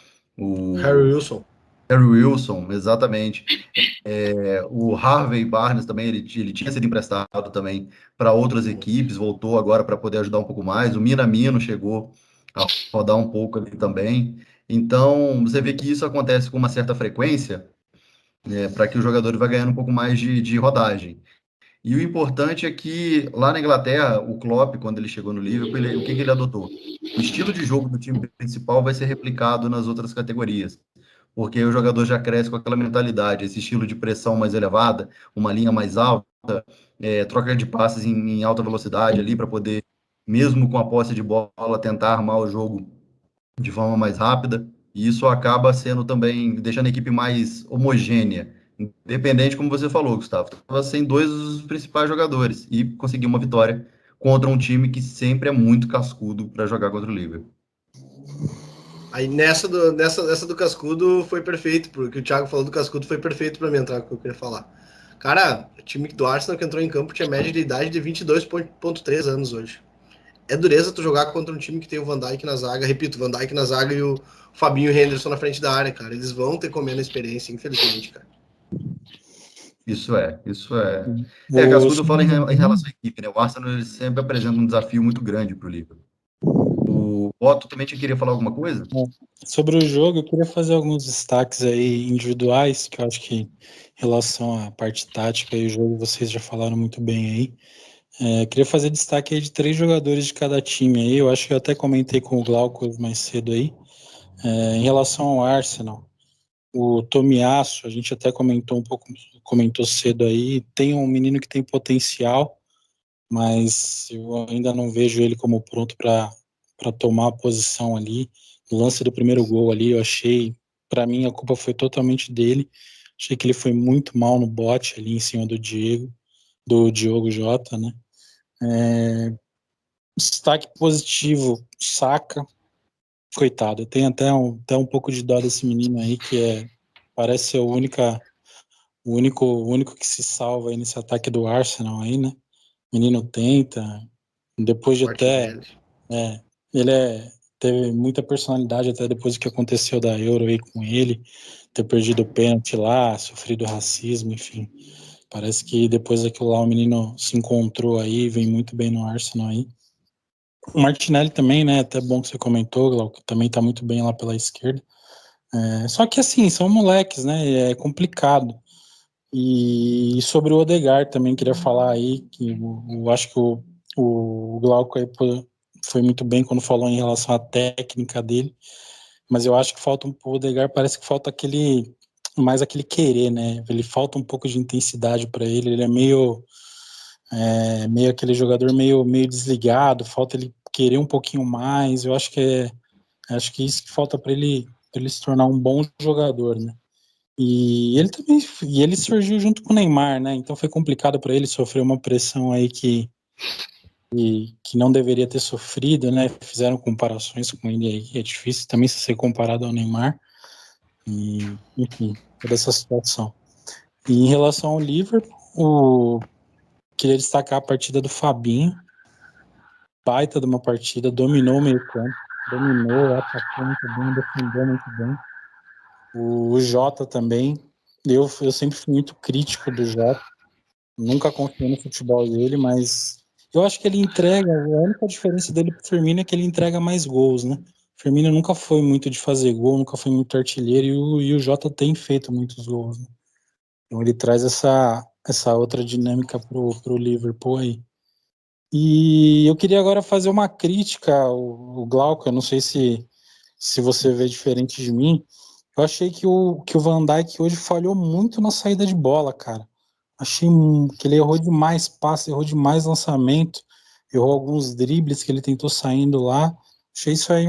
Harry o Wilson. Harry Wilson, exatamente. O Harvey Barnes também, ele tinha sido emprestado também para outras equipes, voltou agora para poder ajudar um pouco mais. O Minamino chegou a rodar um pouco ali também. Então, você vê que isso acontece com uma certa frequência, para que o jogador vá ganhando um pouco mais de rodagem. E o importante é que lá na Inglaterra, o Klopp, quando ele chegou no Liverpool, o que ele adotou? O estilo de jogo do time principal vai ser replicado nas outras categorias, porque o jogador já cresce com aquela mentalidade, esse estilo de pressão mais elevada, uma linha mais alta, troca de passes em alta velocidade ali para poder, mesmo com a posse de bola, tentar armar o jogo de forma mais rápida. E isso acaba sendo também, deixando a equipe mais homogênea, independente, como você falou, Gustavo. Estava sem dois dos principais jogadores e conseguiu uma vitória contra um time que sempre é muito cascudo para jogar contra o Liverpool. Aí nessa do Cascudo foi perfeito, porque o Thiago falou do Cascudo, foi perfeito para mim entrar com o que eu queria falar. Cara, o time do Arsenal que entrou em campo tinha média de idade de 22,3 anos hoje. É dureza tu jogar contra um time que tem o Van Dijk na zaga, repito, o Van Dijk na zaga e o Fabinho e o Henderson na frente da área, cara. Eles vão ter comendo a experiência, infelizmente, cara. Isso é. O, Cascudo fala em relação à equipe, né? O Arsenal ele sempre apresenta um desafio muito grande para o Liverpool. O Otto também te queria falar alguma coisa? Sobre o jogo, eu queria fazer alguns destaques aí individuais, que eu acho que em relação à parte tática e o jogo vocês já falaram muito bem aí. Queria fazer destaque aí de 3 jogadores de cada time aí. Eu acho que eu até comentei com o Glauco mais cedo aí. Em relação ao Arsenal, o Tomiasso, a gente até comentou cedo aí. Tem um menino que tem potencial, mas eu ainda não vejo ele como pronto para tomar a posição ali. O lance do primeiro gol ali, eu achei, para mim a culpa foi totalmente dele. Achei que ele foi muito mal no bote ali em cima do Diogo Jota, né? Destaque positivo, Saka, coitado. Eu tenho até um pouco de dó desse menino aí, parece ser o único que se salva aí nesse ataque do Arsenal aí, né? O menino tenta, depois de até. Ele teve muita personalidade até depois do que aconteceu da Euro aí com ele, ter perdido o pênalti lá, sofrido racismo, enfim. Parece que depois daquilo lá o menino se encontrou aí, vem muito bem no Arsenal aí. O Martinelli também, né? Até bom que você comentou, Glauco, também tá muito bem lá pela esquerda. Só que assim, são moleques, né? É complicado. E sobre o Odegaard também queria falar aí, que eu acho que o Glauco aí foi muito bem quando falou em relação à técnica dele, mas eu acho que falta o Odegaard parece que falta mais aquele querer, né? Ele falta um pouco de intensidade para ele é meio aquele jogador meio desligado, falta ele querer um pouquinho mais, eu acho que isso que falta para ele se tornar um bom jogador, né? E ele surgiu junto com o Neymar, né? Então foi complicado para ele sofrer uma pressão aí que não deveria ter sofrido, né? Fizeram comparações com ele aí, é difícil também ser comparado ao Neymar. E, enfim, toda essa situação. E em relação ao Liverpool, queria destacar a partida do Fabinho, baita de uma partida, dominou o meio campo, dominou, atacou muito bem, defendeu muito bem. O Jota também, eu sempre fui muito crítico do Jota, nunca confiei no futebol dele, mas eu acho que ele entrega, a única diferença dele pro Firmino é que ele entrega mais gols, né? O Firmino nunca foi muito de fazer gol, nunca foi muito artilheiro, e o Jota tem feito muitos gols, né? Então ele traz essa outra dinâmica pro Liverpool aí. E eu queria agora fazer uma crítica ao Glauco, eu não sei se você vê diferente de mim. Eu achei que o Van Dijk hoje falhou muito na saída de bola, cara. Achei que ele errou demais passe, errou demais lançamento, errou alguns dribles que ele tentou saindo lá. Achei isso aí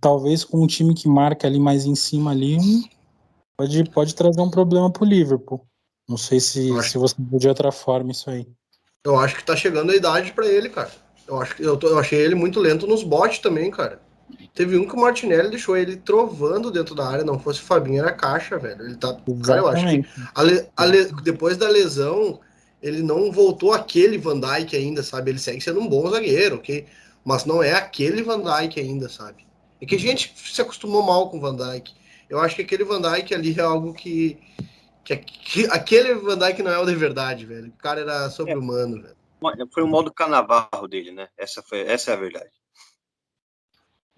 talvez com um time que marca ali mais em cima ali, pode trazer um problema pro Liverpool. Não sei Eu se acho, você viu de outra forma isso aí. eu acho que tá chegando a idade pra ele, cara. Eu achei ele muito lento nos botes também, cara. Teve um que o Martinelli deixou ele trovando dentro da área, não fosse o Fabinho, era caixa, velho. Ele tá. Cara, eu acho que Exatamente. depois da lesão, ele não voltou aquele Van Dijk ainda, sabe? Ele segue sendo um bom zagueiro, ok? Mas não é aquele Van Dijk ainda, sabe? É que a gente se acostumou mal com o Van Dijk. Eu acho que aquele Van Dijk ali é algo que aquele Van Dijk não é o de verdade, velho. O cara era É, sobre-humano, velho. foi o modo Canavarro dele, né? Essa é a verdade.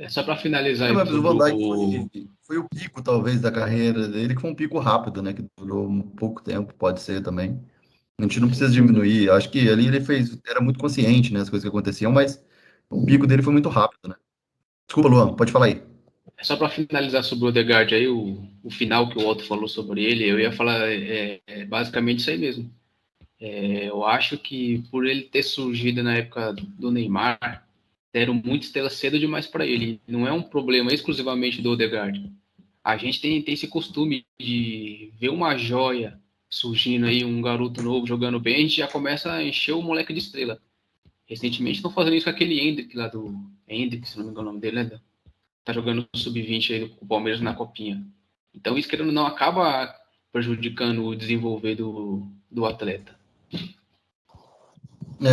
Só para finalizar aí Mas o sobre Van Dijk o. foi o pico, talvez, da carreira dele, que foi um pico rápido, né? Que durou um pouco tempo, pode ser também. A gente não precisa diminuir. Acho que ali ele era muito consciente, né? As coisas que aconteciam, mas o pico dele foi muito rápido, né? Desculpa, Luan, pode falar aí. Só para finalizar sobre o Odegaard aí, o final que o Otto falou sobre ele, eu ia falar basicamente isso aí mesmo. Eu acho que por ele ter surgido na época do Neymar, deram muita estrela cedo demais para ele. Não é um problema exclusivamente do Odegaard. A gente tem esse costume de ver uma joia surgindo aí, um garoto novo jogando bem, a gente já começa a encher o moleque de estrela. Recentemente estão fazendo isso com aquele Hendrick lá do. Hendrick, se não me engano o nome dele, né? Tá jogando sub-20 aí com o Palmeiras na copinha. Então isso, querendo ou não, acaba prejudicando o desenvolver do atleta.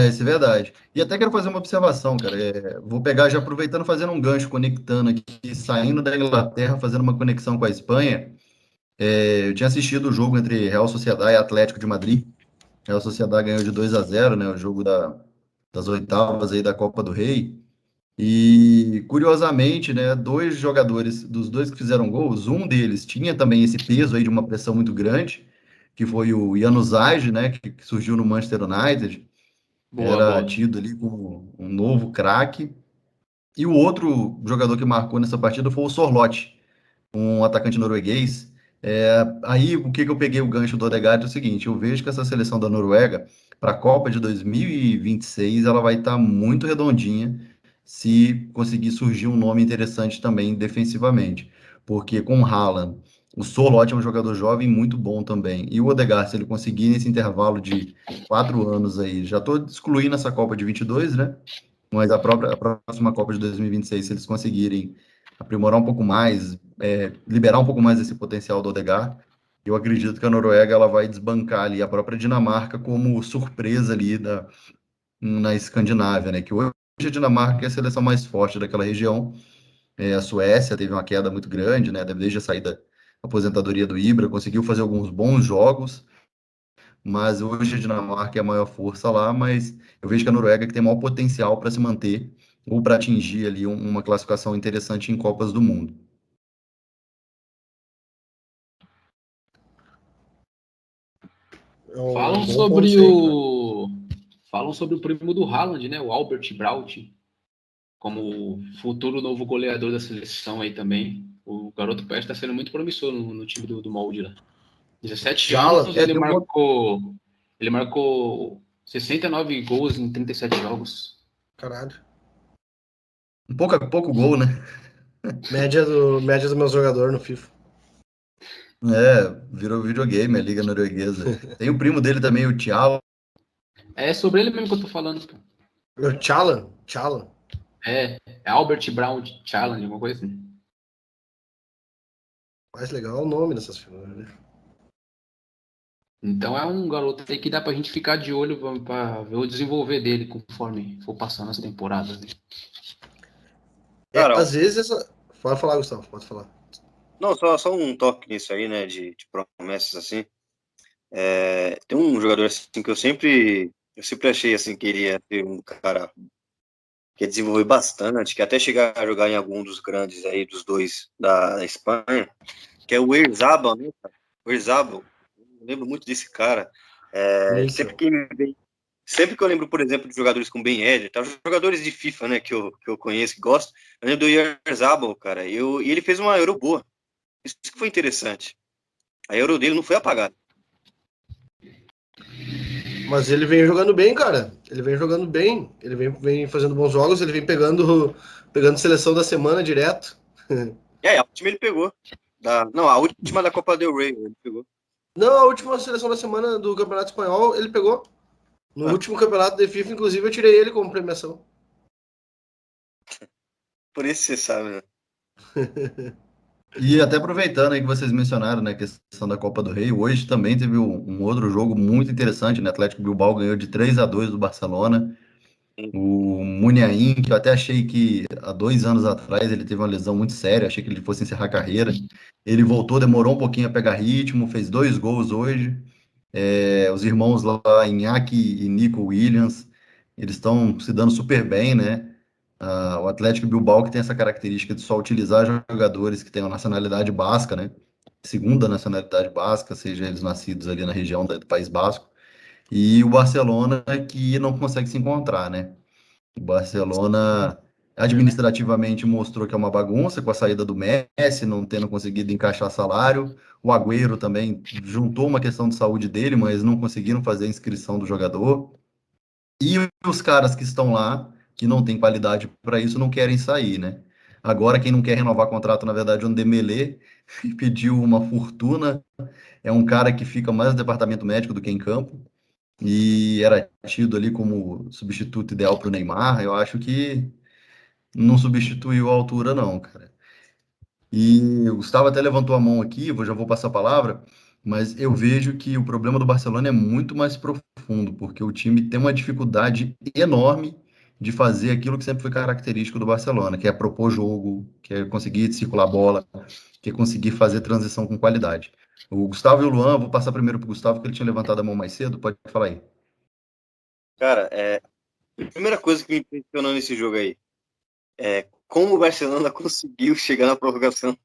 Isso é verdade. E até quero fazer uma observação, cara. Vou pegar já aproveitando, fazendo um gancho, conectando aqui, saindo da Inglaterra, fazendo uma conexão com a Espanha. Eu tinha assistido o jogo entre Real Sociedad e Atlético de Madrid. Real Sociedad ganhou de 2-0, né? O jogo das oitavas aí da Copa do Rei. E curiosamente, né, dois jogadores, dos dois que fizeram gols, um deles tinha também esse peso aí de uma pressão muito grande, que foi o Januzaj, né, que surgiu no Manchester United, Boa, era boa. tido ali como um novo craque. E o outro jogador que marcou nessa partida foi o Sorloth, um atacante norueguês. Aí, o que eu peguei o gancho do Odegaard é o seguinte: eu vejo que essa seleção da Noruega, para a Copa de 2026, ela vai estar muito redondinha se conseguir surgir um nome interessante também defensivamente. Porque com o Haaland, o Sorloth é um jogador jovem muito bom também. E o Odegaard, se ele conseguir nesse intervalo de 4 anos aí, já estou excluindo essa Copa de 22, né? Mas a próxima Copa de 2026, se eles conseguirem aprimorar um pouco mais, liberar um pouco mais esse potencial do Odegaard, eu acredito que a Noruega ela vai desbancar ali a própria Dinamarca como surpresa ali na Escandinávia, né? Que hoje a Dinamarca é a seleção mais forte daquela região. A Suécia teve uma queda muito grande, né? Desde a saída da aposentadoria do Ibra, conseguiu fazer alguns bons jogos, mas hoje a Dinamarca é a maior força lá, mas eu vejo que a Noruega que tem maior potencial para se manter ou para atingir ali uma classificação interessante em Copas do Mundo. É um Falam bom ponto sobre isso aí, cara. o. Falam sobre o primo do Haaland, né? O Albert Braut. como futuro novo goleador da seleção aí também. O garoto parece estar sendo muito promissor no time do Molde lá. 17 Chala, anos, ele marcou 69 gols em 37 jogos. Caralho. Pouco gol, né? Média do meu jogador no FIFA. Virou videogame, a Liga Norueguesa. Tem o primo dele também, o Thiago. É sobre ele mesmo que eu tô falando, pô. O Chala. É Albert Brown Challenge, alguma coisa assim. Mais legal é o nome dessas figuras, né? Então é um garoto aí que dá pra gente ficar de olho pra ver o desenvolver dele conforme for passando as temporadas, né? Cara, Às vezes essa. Pode falar, Gustavo, pode falar. não, só um toque nisso aí, né, de promessas assim. Tem um jogador assim que eu sempre achei assim que iria ter um cara que ia desenvolver bastante, que até chegar a jogar em algum dos grandes aí, dos dois da Espanha, que é o Oyarzabal, né, cara? O Oyarzabal, eu lembro muito desse cara. Níquel. Sempre que eu lembro, por exemplo, de jogadores como Ben Yedder, tá? Jogadores de FIFA, né, que eu conheço, que gosto, eu lembro do Oyarzabal, cara, e ele fez uma Euro boa. Isso que foi interessante. A Euro dele não foi apagada. Mas ele vem jogando bem, cara. Ele vem jogando bem. Ele vem fazendo bons jogos. Ele vem pegando seleção da semana direto. A última ele pegou. Não, a última da Copa del Rey ele pegou. Não, a última seleção da semana do Campeonato Espanhol ele pegou. No último campeonato de FIFA, inclusive, eu tirei ele como premiação. Por isso você sabe, né? E até aproveitando aí que vocês mencionaram, né, a questão da Copa do Rei, hoje também teve um outro jogo muito interessante, né? Atlético Bilbao ganhou de 3-2 do Barcelona. O Muniain, que eu até achei que há 2 anos atrás ele teve uma lesão muito séria, achei que ele fosse encerrar a carreira. Ele voltou, demorou um pouquinho a pegar ritmo, fez 2 gols hoje. Os irmãos lá, Iñaki e Nico Williams, eles estão se dando super bem, né? O Atlético Bilbao que tem essa característica de só utilizar jogadores que têm uma nacionalidade basca, né? Segunda nacionalidade basca, seja eles nascidos ali na região do País Basco. E o Barcelona que não consegue se encontrar, né? O Barcelona administrativamente mostrou que é uma bagunça com a saída do Messi, não tendo conseguido encaixar salário. O Agüero também juntou uma questão de saúde dele, mas não conseguiram fazer a inscrição do jogador. E os caras que estão lá, que não têm qualidade para isso, não querem sair, né? Agora, quem não quer renovar contrato, na verdade, é o Dembélé, que pediu uma fortuna. É um cara que fica mais no departamento médico do que em campo e era tido ali como substituto ideal para o Neymar. Eu acho que não substituiu a altura, não, cara. E o Gustavo até levantou a mão aqui, já vou passar a palavra, mas eu vejo que o problema do Barcelona é muito mais profundo, porque o time tem uma dificuldade enorme de fazer aquilo que sempre foi característico do Barcelona, que é propor jogo, que é conseguir circular a bola, que é conseguir fazer transição com qualidade. O Gustavo e o Luan, vou passar primeiro para o Gustavo, que ele tinha levantado a mão mais cedo, pode falar aí. Cara, a primeira coisa que me impressionou nesse jogo aí é como o Barcelona conseguiu chegar na prorrogação.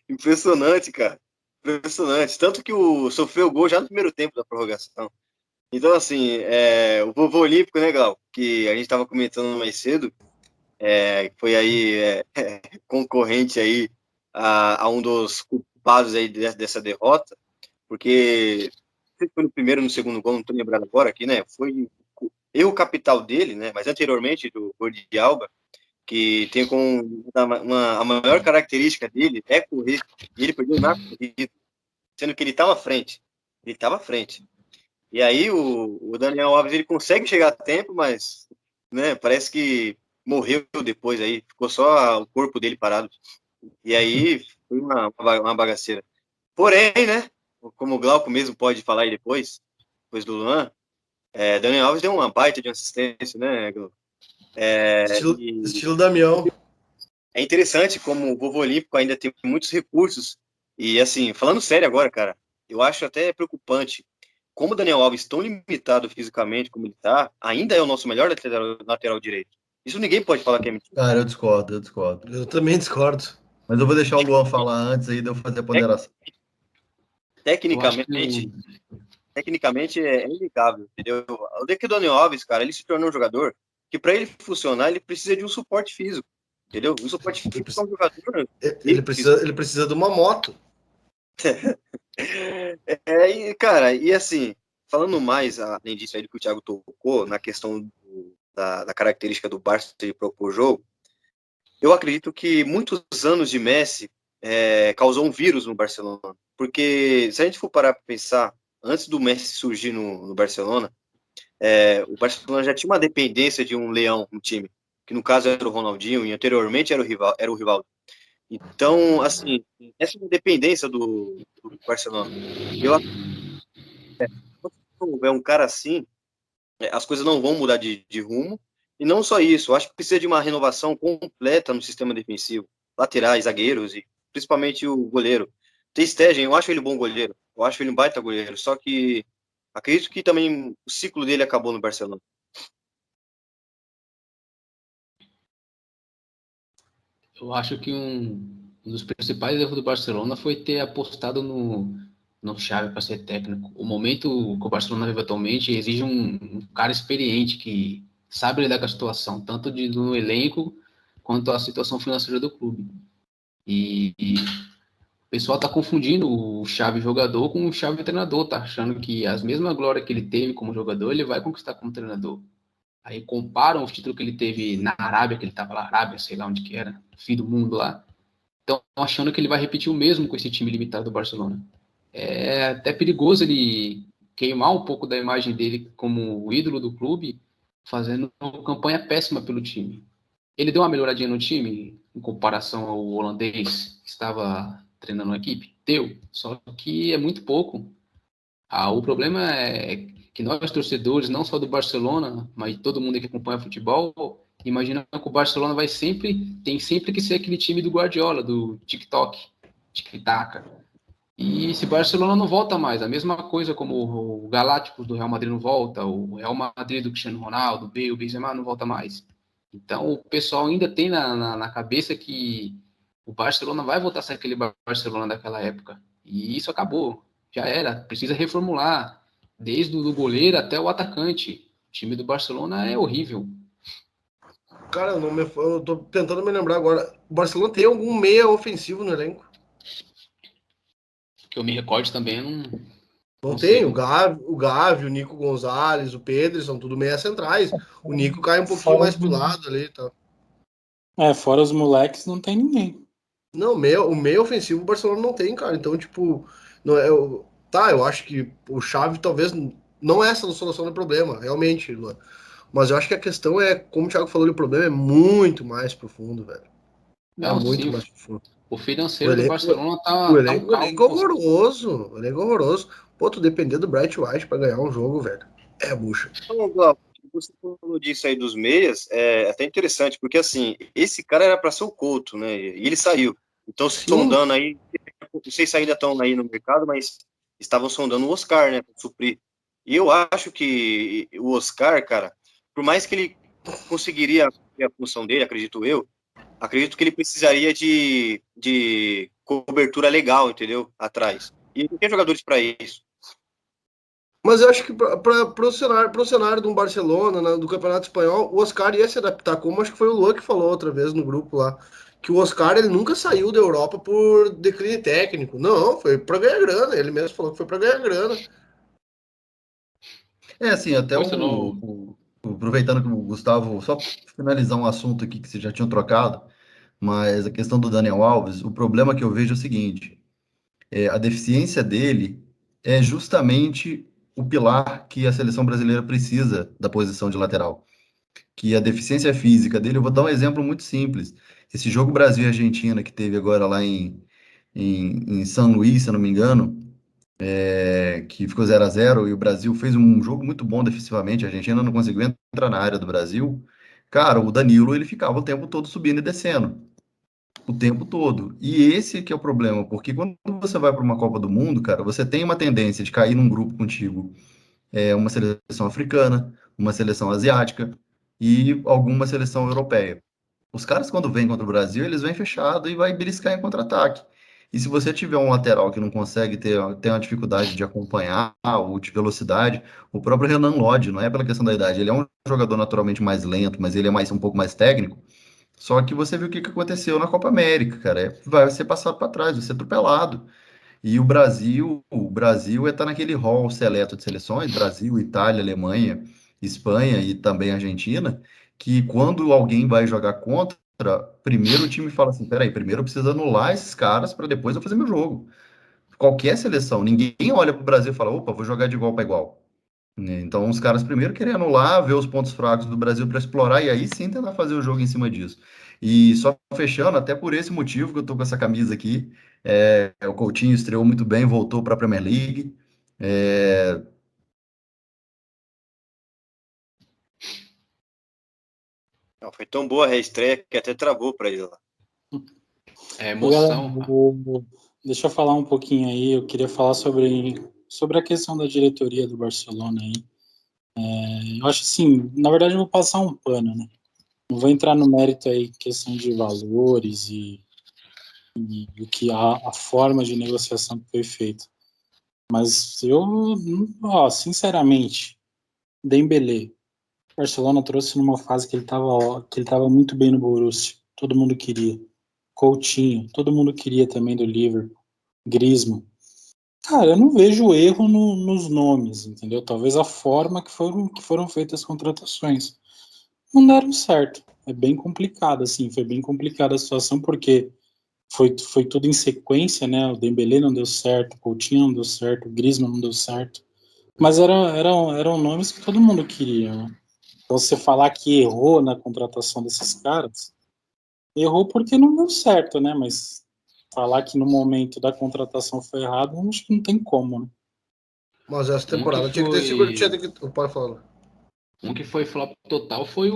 Impressionante, cara. Impressionante. Tanto que sofreu o gol já no primeiro tempo da prorrogação. Então, assim, o vovô olímpico, né, Gal? Que a gente estava comentando mais cedo, foi aí concorrente aí a um dos culpados aí dessa derrota, porque foi no primeiro ou no segundo gol, não estou lembrado agora aqui, né? Foi erro capital dele, né? Mas anteriormente do Jordi Alba, que tem como a maior característica dele é correr, e ele perdeu na corrida, sendo que ele estava à frente. Ele estava à frente. E aí o Daniel Alves ele consegue chegar a tempo, mas né, parece que morreu depois aí, ficou só o corpo dele parado. E aí foi uma bagaceira. Porém, né, como o Glauco mesmo pode falar aí depois do Luan, Daniel Alves deu uma baita de assistência, né, Glauco? Estilo Damião. É interessante como o Vovô Olímpico ainda tem muitos recursos. E assim, falando sério agora, cara, eu acho até preocupante como o Daniel Alves, tão limitado fisicamente como ele tá, ainda é o nosso melhor lateral direito. Isso ninguém pode falar que é mentira. Cara, eu discordo. Eu também discordo. Mas eu vou deixar o Luan falar antes aí de eu fazer a ponderação. Tecnicamente é inegável, entendeu? O Daniel Alves, cara, ele se tornou um jogador que para ele funcionar, ele precisa de um suporte físico, entendeu? Um suporte físico é um jogador... Ele precisa de uma moto. Cara, e assim, falando mais, além disso aí do que o Thiago tocou, na questão da característica do Barça de propor jogo, eu acredito que muitos anos de Messi causou um vírus no Barcelona, porque se a gente for parar para pensar, antes do Messi surgir no Barcelona, o Barcelona já tinha uma dependência de um leão no time, que no caso era o Ronaldinho, e anteriormente era o Rivaldo. Então, assim, essa é a dependência do Barcelona. Eu acho que quando houver um cara assim, as coisas não vão mudar de rumo. E não só isso, eu acho que precisa de uma renovação completa no sistema defensivo. Laterais, zagueiros e principalmente o goleiro. Ter Stegen, eu acho ele um bom goleiro. Eu acho ele um baita goleiro. Só que acredito que também o ciclo dele acabou no Barcelona. Eu acho que um dos principais erros do Barcelona foi ter apostado no Xavi para ser técnico. O momento que o Barcelona vive atualmente exige um cara experiente que sabe lidar com a situação, tanto no elenco quanto a situação financeira do clube. E o pessoal está confundindo o Xavi jogador com o Xavi treinador, tá achando que as mesmas glórias que ele teve como jogador, ele vai conquistar como treinador. Aí comparam o título que ele teve na Arábia, que ele estava lá, Arábia, sei lá onde que era, fim do mundo lá. Estão achando que ele vai repetir o mesmo com esse time limitado do Barcelona. É até perigoso ele queimar um pouco da imagem dele como o ídolo do clube, fazendo uma campanha péssima pelo time. Ele deu uma melhoradinha no time em comparação ao holandês que estava treinando a equipe? Deu, só que é muito pouco. O problema é que nós, torcedores, não só do Barcelona, mas todo mundo que acompanha futebol, imagina que o Barcelona tem sempre que ser aquele time do Guardiola, do TikTok, tic-tac. E esse Barcelona não volta mais. A mesma coisa como o Galácticos do Real Madrid não volta, o Real Madrid do Cristiano Ronaldo, o Benzema não volta mais. Então o pessoal ainda tem na cabeça que o Barcelona vai voltar a ser aquele Barcelona daquela época. E isso acabou. Já era. Precisa reformular. Desde o goleiro até o atacante. O time do Barcelona é horrível. Cara, eu tô tentando me lembrar agora. O Barcelona tem algum meia ofensivo no elenco? Que eu me recorde também, Não sei. tem. O Gavi, o Nico Gonzalez, o Pedro, são tudo meia centrais. O Nico cai um pouquinho mais pro lado ali e tal. Fora os moleques, não tem ninguém. Não, o meio ofensivo o Barcelona não tem, cara. Então, tipo, não é, eu acho que o Xavi talvez não é essa a solução do problema, realmente, Luan. Mas eu acho que a questão é, como o Thiago falou, o problema é muito mais profundo, velho. É Não, muito sim. mais profundo. O O financeiro do elenco, Barcelona o tá um elenco, o elenco é caos. horroroso. O elenco é horroroso. Pô, tu depender do Bright White pra ganhar um jogo, velho. É bucha. Então, Glauco, você falou disso aí dos meias, é até interessante, porque assim, esse cara era para ser o Couto, né? E ele saiu. Então, Sim. sondando aí, não sei se ainda estão aí no mercado, mas estavam sondando o Oscar, né, para suprir. E eu acho que o Oscar, cara, por mais que ele conseguiria a função dele, acredito eu, acredito que ele precisaria de cobertura legal, entendeu? Atrás. E não tem jogadores para isso. Mas eu acho que para o cenário de um Barcelona, né, do Campeonato Espanhol, o Oscar ia se adaptar, como acho que foi o Luan que falou outra vez no grupo lá, que o Oscar ele nunca saiu da Europa por declínio técnico. Não, foi para ganhar grana. Ele mesmo falou que foi para ganhar grana. Assim, até Pois eu não. aproveitando que o Gustavo, só finalizar um assunto aqui que vocês já tinham trocado, mas a questão do Daniel Alves, o problema que eu vejo é o seguinte: a deficiência dele é justamente o pilar que a seleção brasileira precisa da posição de lateral. Que a deficiência física dele, eu vou dar um exemplo muito simples. Esse jogo Brasil e Argentina que teve agora lá em São Luís, se eu não me engano, que ficou 0-0 e o Brasil fez um jogo muito bom defensivamente, a Argentina não conseguiu entrar na área do Brasil. Cara, o Danilo, ele ficava o tempo todo subindo e descendo o tempo todo. E esse que é o problema, porque quando você vai para uma Copa do Mundo, cara, você tem uma tendência de cair num grupo contigo, uma seleção africana, uma seleção asiática e alguma seleção europeia. Os caras, quando vêm contra o Brasil, eles vêm fechado e vai beliscar em contra-ataque. E se você tiver um lateral que não consegue ter uma dificuldade de acompanhar ou de velocidade, o próprio Renan Lodge, não é pela questão da idade, ele é um jogador naturalmente mais lento, mas ele é um pouco mais técnico. Só que você viu o que aconteceu na Copa América, cara. Vai ser passado para trás, vai ser atropelado. E o Brasil está naquele hall seleto de seleções, Brasil, Itália, Alemanha, Espanha e também Argentina, que quando alguém vai jogar contra, primeiro o time fala assim, peraí, primeiro eu preciso anular esses caras para depois eu fazer meu jogo. Qualquer seleção, ninguém olha para o Brasil e fala, opa, vou jogar de igual para igual. Né? Então, os caras primeiro querem anular, ver os pontos fracos do Brasil para explorar e aí sim tentar fazer o jogo em cima disso. E só fechando, até por esse motivo que eu tô com essa camisa aqui, o Coutinho estreou muito bem, voltou para a Premier League. É, Não, foi tão boa a reestreia que até travou para ele lá. É Ô, galera, emoção. deixa eu falar um pouquinho aí. Eu queria falar sobre a questão da diretoria do Barcelona aí. Eu acho assim, na verdade, eu vou passar um pano, né? Não vou entrar no mérito aí, questão de valores e o que a forma de negociação que foi feita. Mas sinceramente, Dembélé, o Barcelona trouxe numa fase que ele tava muito bem no Borussia. Todo mundo queria. Coutinho, todo mundo queria também do Liverpool. Griezmann. Cara, eu não vejo erro nos nomes, entendeu? Talvez a forma que foram feitas as contratações. Não deram certo. É bem complicado, assim. Foi bem complicada a situação, porque foi tudo em sequência, né? O Dembélé não deu certo, o Coutinho não deu certo, o Griezmann não deu certo. Mas eram nomes que todo mundo queria, né? Então, você falar que errou na contratação desses caras, errou porque não deu certo, né? Mas falar que no momento da contratação foi errado, eu acho que não tem como, né? Mas essa Um que temporada tinha que ter seguro. Pode falar. um que foi flop total foi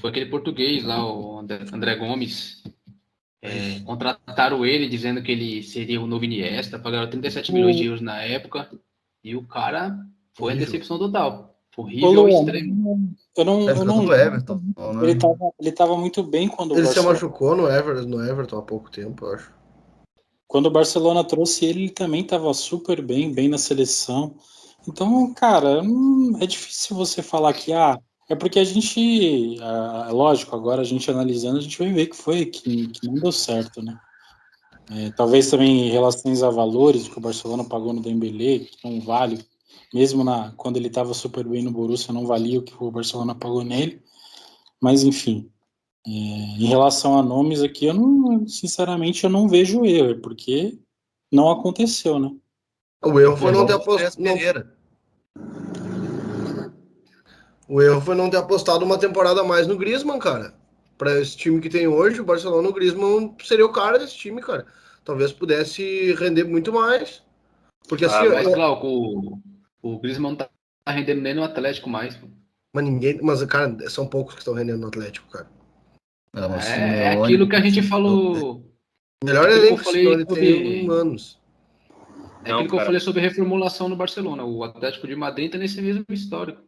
aquele português lá, o André Gomes. Contrataram ele dizendo que ele seria o novo Iniesta, pagaram 37 milhões de euros na época, e o cara foi a Horrível. decepção total. Ô, Horrível ao Luan, extremo. eu fica não tudo Everton, né? ele tava muito bem quando o Ele se Barcelona, machucou no Everton há pouco tempo, eu acho. quando o Barcelona trouxe ele, ele também estava super bem, bem na seleção. Então, cara, é difícil você falar que é porque a gente, lógico, agora a gente analisando, a gente vai ver que não deu certo, né? Talvez também em relação a valores que o Barcelona pagou no Dembélé, que não vale, mesmo quando ele estava super bem no Borussia, não valia o que o Barcelona pagou nele. Mas enfim, em relação a nomes aqui, sinceramente, eu não vejo erro, porque não aconteceu, né? O erro É foi não igual ter o Andreas apostado. Pereira. O erro foi não ter apostado uma temporada a mais no Griezmann, cara. Para esse time que tem hoje, o Barcelona, o Griezmann seria o cara desse time, cara. Talvez pudesse render muito mais. Porque assim, Mas, Glauco, o Griezmann não tá rendendo nem no Atlético mais. Pô. mas, cara, são poucos que estão rendendo no Atlético, cara. Mas o É Simeone. aquilo que a gente falou. Melhor Aquilo que eu elenco que o falei Simeone tem sobre. anos. É Não, aquilo que eu cara. falei sobre reformulação no Barcelona. O Atlético de Madrid tá nesse mesmo histórico.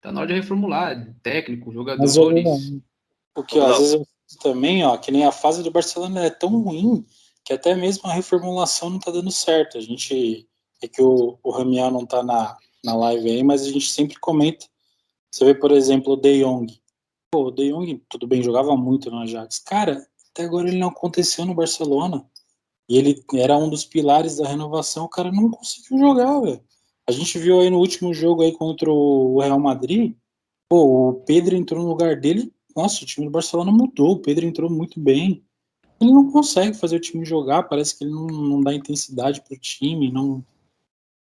Tá na hora de reformular. Técnico, Mas jogadores. o Ô, que às vezes Glauco, eu sinto também, que nem a fase do Barcelona é tão ruim que até mesmo a reformulação não tá dando certo. É que o Ramiel não tá na live aí, mas a gente sempre comenta. Você vê, por exemplo, o De Jong. Pô, o De Jong, tudo bem, jogava muito no Ajax. Cara, até agora ele não aconteceu no Barcelona. E ele era um dos pilares da renovação, o cara não conseguiu jogar, velho. A gente viu aí no último jogo aí contra o Real Madrid, pô, o Pedro entrou no lugar dele, nossa, o time do Barcelona mudou, o Pedro entrou muito bem. Ele não consegue fazer o time jogar, parece que ele não dá intensidade pro time, não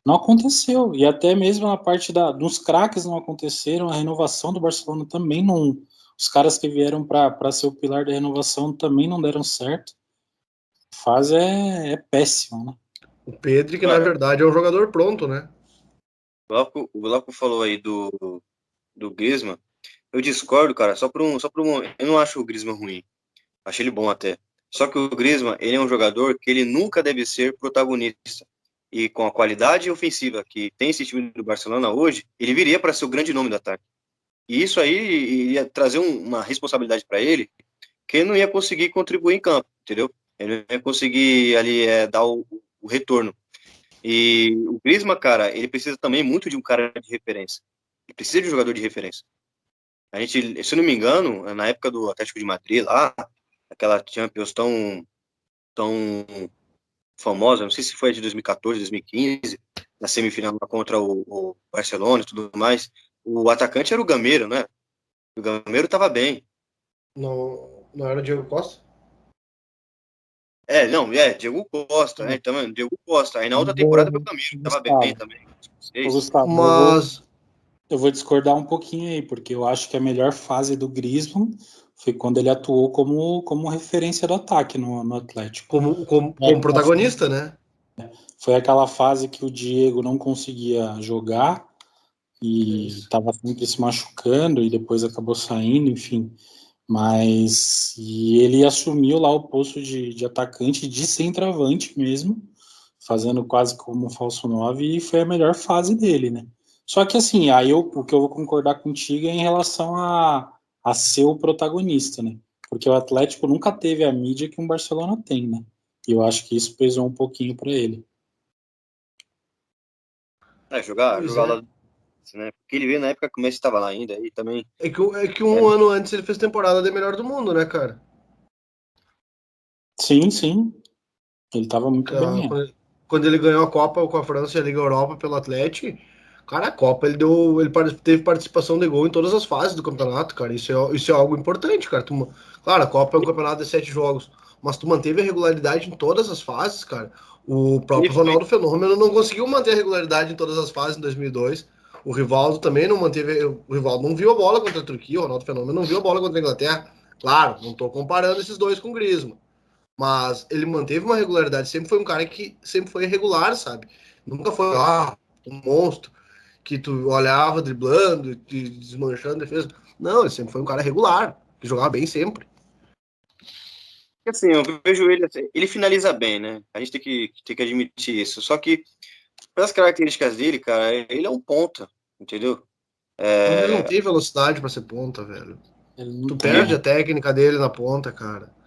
aconteceu. E até mesmo na parte dos craques não aconteceram, a renovação do Barcelona também não. Os caras que vieram para ser o pilar da renovação também não deram certo. A fase é péssima, né? O Pedro, que na cara, verdade é um jogador pronto, né? o Glauco falou aí do Griezmann. Eu discordo, cara, só por um. Eu não acho o Griezmann ruim. Acho ele bom até. Só que o Griezmann, ele é um jogador que ele nunca deve ser protagonista. E com a qualidade ofensiva que tem esse time do Barcelona hoje, ele viria para ser o grande nome do ataque. E isso aí ia trazer uma responsabilidade para ele que ele não ia conseguir contribuir em campo, entendeu? Ele não ia conseguir ali dar o retorno. E o Griezmann, cara, ele precisa também muito de um cara de referência. Ele precisa de um jogador de referência. A gente, se eu não me engano, na época do Atlético de Madrid lá, aquela Champions tão famosa, não sei se foi a de 2014, 2015, na semifinal contra o Barcelona e tudo mais, o atacante era o Gameiro, né? O Gameiro tava bem. Não era o Diego Costa? Diego Costa, né? Então, Diego Costa. Aí na outra temporada foi o Gameiro, que tava bem também. Gustavo, Mas eu vou discordar um pouquinho aí, porque eu acho que a melhor fase do Griezmann foi quando ele atuou como referência do ataque no Atlético. como protagonista, né? Foi aquela fase que o Diego não conseguia jogar e estava sempre se machucando e depois acabou saindo, enfim. Mas ele assumiu lá o posto de atacante, de centroavante mesmo, fazendo quase como um falso 9, e foi a melhor fase dele, né? Só que assim, o que eu vou concordar contigo é em relação a ser o protagonista, né? Porque o Atlético nunca teve a mídia que um Barcelona tem, né? E eu acho que isso pesou um pouquinho para ele. Jogar Pois ao é. lado, né? Porque ele veio na época que o Messi estava lá ainda, e também. É que um ano antes ele fez temporada de melhor do mundo, né, cara? Sim, sim. Ele estava muito bem, é. Quando ele ganhou a Copa com a França e a Liga Europa pelo Atlético, cara, a Copa ele teve participação de gol em todas as fases do campeonato, cara. Isso é algo importante, cara. Claro, a Copa é um campeonato de 7 jogos, mas tu manteve a regularidade em todas as fases, cara. O Ele próprio Ronaldo Fenômeno não conseguiu manter a regularidade em todas as fases em 2002. O Rivaldo também não manteve. O Rivaldo não viu a bola contra a Turquia, o Ronaldo Fenômeno não viu a bola contra a Inglaterra. Claro, não tô comparando esses dois com o Griezmann. Mas ele manteve uma regularidade, sempre foi um cara que sempre foi regular, sabe? Nunca foi um monstro que tu olhava driblando, desmanchando a defesa. Não, ele sempre foi um cara regular, que jogava bem sempre. Assim, eu vejo ele, assim, ele finaliza bem, né? A gente tem que admitir isso. Só que, pelas características dele, cara, ele é um ponta, entendeu? Mas ele não tem velocidade para ser ponta, velho. Ele não Tu tem, perde a né? técnica dele na ponta, cara.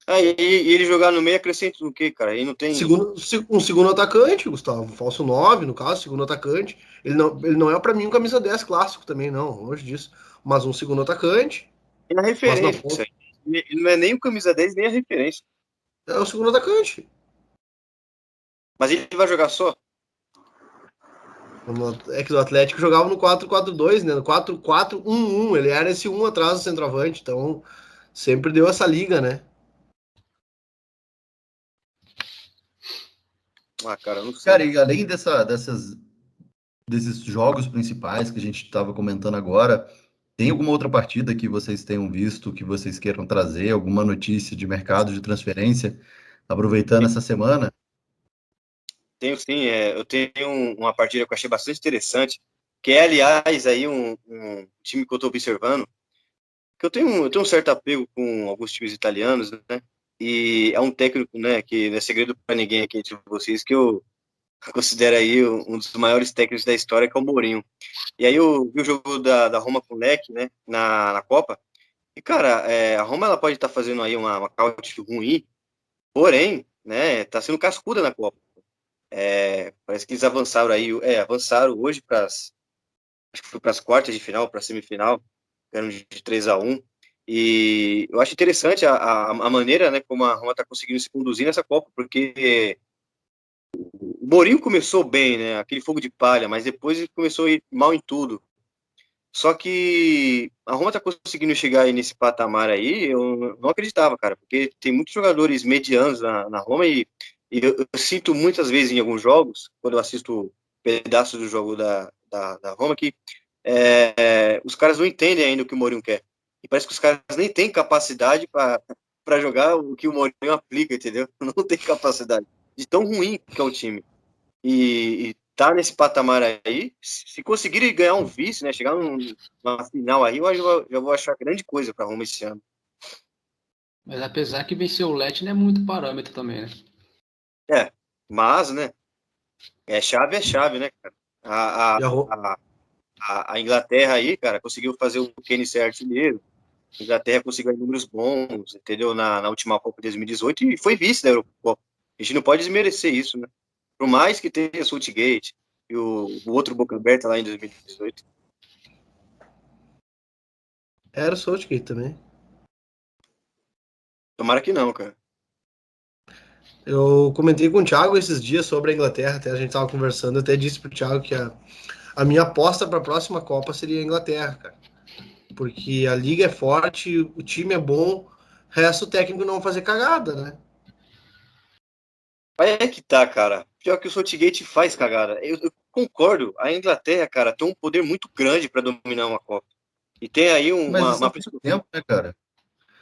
E ele jogar no meio acrescenta no quê, cara? Ele não tem. Um segundo atacante, Gustavo. Falso 9 no caso, segundo atacante. Ele não é para mim um camisa 10 clássico também, não, longe disso. Mas um segundo atacante. Ele é a Mas na referência. ponta Ele não é nem o camisa 10 nem a referência. é o segundo atacante. Mas ele vai jogar só? É que o Atlético jogava no 4-4-2, né? No 4-4-1-1. Ele era esse um atrás do centroavante. Então, sempre deu essa liga, né? Ah, cara, eu não sei. Cara, e além desses jogos principais que a gente estava comentando agora, tem alguma outra partida que vocês tenham visto, que vocês queiram trazer, alguma notícia de mercado de transferência, aproveitando essa semana? Tenho sim, eu tenho uma partida que eu achei bastante interessante, que é, aliás, aí um time que eu estou observando, que eu tenho um certo apego com alguns times italianos, né? E é um técnico, né, que não é segredo para ninguém aqui entre vocês, que eu considero aí um dos maiores técnicos da história, que é o Mourinho. E aí eu vi o jogo da Roma com o Lecce, né, na Copa, e, cara, a Roma ela pode estar fazendo aí uma caute ruim, porém, né, tá sendo cascuda na Copa. Parece que eles avançaram aí, avançaram hoje acho que foi para as quartas de final, para a semifinal, ganhando de 3-1. E eu acho interessante a maneira, né, como a Roma está conseguindo se conduzir nessa Copa, porque o Mourinho começou bem, né, aquele fogo de palha, mas depois ele começou a ir mal em tudo. Só que a Roma está conseguindo chegar aí nesse patamar aí, eu não acreditava, cara, porque tem muitos jogadores medianos na Roma e eu sinto muitas vezes em alguns jogos, quando eu assisto pedaços do jogo da Roma, que os caras não entendem ainda o que o Mourinho quer. E parece que os caras nem têm capacidade para jogar o que o Mourinho aplica, entendeu? Não tem capacidade. De tão ruim que é o time. E tá nesse patamar aí, se conseguirem ganhar um vice, né, chegar numa final aí, eu já vou achar grande coisa para Roma esse ano. Mas apesar que vencer o Lecce não é muito parâmetro também, né? Mas, né, é chave, né, cara? E a, Ro- A Inglaterra aí, cara, conseguiu fazer o Kane ser artilheiro, A Inglaterra conseguiu números bons, entendeu? Na última Copa de 2018 e foi vice da Eurocopa. A gente não pode desmerecer isso, né? Por mais que tenha o Southgate e o outro boca aberta lá em 2018. Era o Southgate também. Tomara que não, cara. Eu comentei com o Thiago esses dias sobre a Inglaterra, até a gente tava conversando, eu até disse pro Thiago que a minha aposta para a próxima Copa seria a Inglaterra, cara. Porque a liga é forte, o time é bom, resto o técnico não fazer cagada, né? Aí é que tá, cara. Pior que o Southgate faz cagada. Eu concordo. A Inglaterra, cara, tem um poder muito grande para dominar uma Copa. E tem aí Mas uma, isso há uma... muito tempo, né, cara?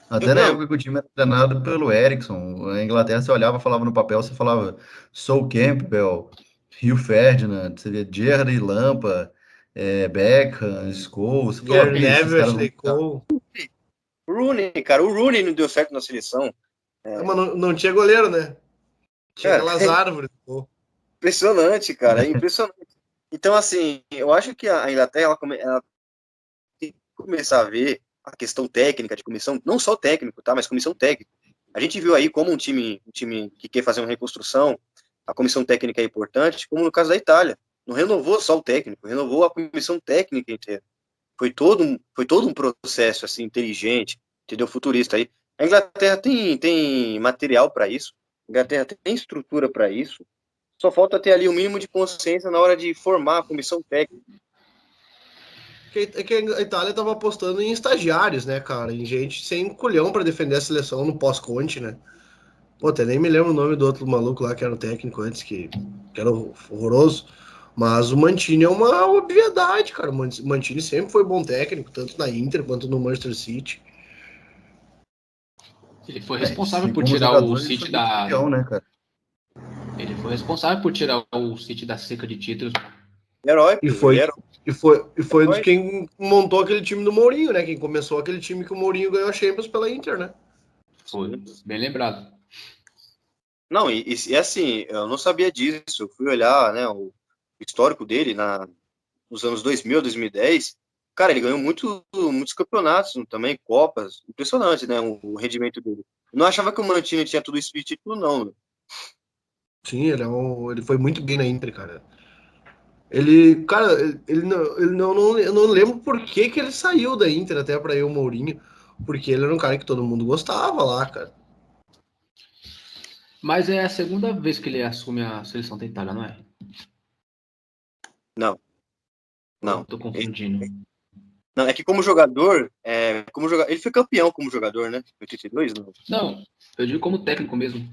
Até na Não, época que o time era treinado pelo Eriksson, a Inglaterra, você olhava, falava no papel, você falava Sol Campbell, Rio Ferdinand, você vê Gerrard, Lampa, Beckham, Scholes, você falava, Gary "Ih, esses Neville, caras vão Ashley ficar." Cole. o Rooney, cara, o Rooney não deu certo na seleção. Mas não tinha goleiro, né? Tinha Cara, aquelas árvores. Pô. impressionante, cara, é impressionante. Então, assim, eu acho que a Inglaterra ela tem que começar a ver a questão técnica de comissão, não só técnico, tá, mas comissão técnica. A gente viu aí como um time que quer fazer uma reconstrução, a comissão técnica é importante, como no caso da Itália. Não renovou só o técnico, renovou a comissão técnica inteira. Foi todo um processo assim inteligente, entendeu? Futurista aí. A Inglaterra tem material para isso. A Inglaterra tem estrutura para isso. Só falta ter ali o mínimo de consciência na hora de formar a comissão técnica. É que a Itália tava apostando em estagiários, né, cara? Em gente sem culhão para defender a seleção no pós-Conte, né? Pô, até nem me lembro o nome do outro maluco lá que era o técnico antes, que era horroroso. Mas o Mantini é uma obviedade, cara. O Mantini sempre foi bom técnico, tanto na Inter quanto no Manchester City. Ele foi E responsável por como tirar o jogador, ele foi City muito campeão, né, cara? Ele foi responsável por tirar o City da seca de títulos. E Heróico, ele foi, era e foi um herói. quem montou aquele time do Mourinho, né? Quem começou aquele time que o Mourinho ganhou a Champions pela Inter, né? Foi, bem lembrado. Não, e assim, eu não sabia disso. Eu fui olhar, né, o histórico dele nos anos 2000, 2010. Cara, ele ganhou muitos campeonatos também, Copas. Impressionante, né, o rendimento dele. Eu não achava que o Mantini tinha tudo isso de título, não. Sim, ele foi muito bem na Inter, cara. Ele, cara, eu não lembro por que ele saiu da Inter até para ir o Mourinho, porque ele era um cara que todo mundo gostava lá, cara. Mas é a segunda vez que ele assume a seleção da Itália, não é? Não, Ou não. tô confundindo? Não, é que ele foi campeão como jogador, né? Em 82, não. Não, eu digo como técnico mesmo.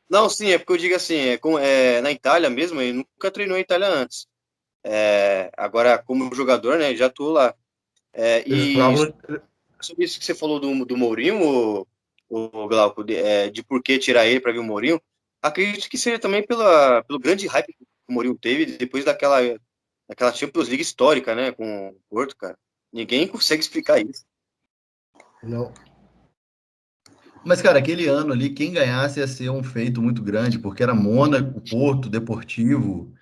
Não, sim, é porque eu digo assim, na Itália mesmo, ele nunca treinou em Itália antes. Agora, como jogador, né, já tô lá. Ele E jogava sobre isso que você falou do Mourinho, o Glauco, de por que tirar ele para vir o Mourinho, acredito que seja também pelo grande hype que o Mourinho teve depois daquela Champions League histórica, né, com o Porto, cara. Ninguém consegue explicar isso. não. Mas, cara, aquele ano ali, quem ganhasse ia ser um feito muito grande, porque era Mônaco, Porto, Deportivo.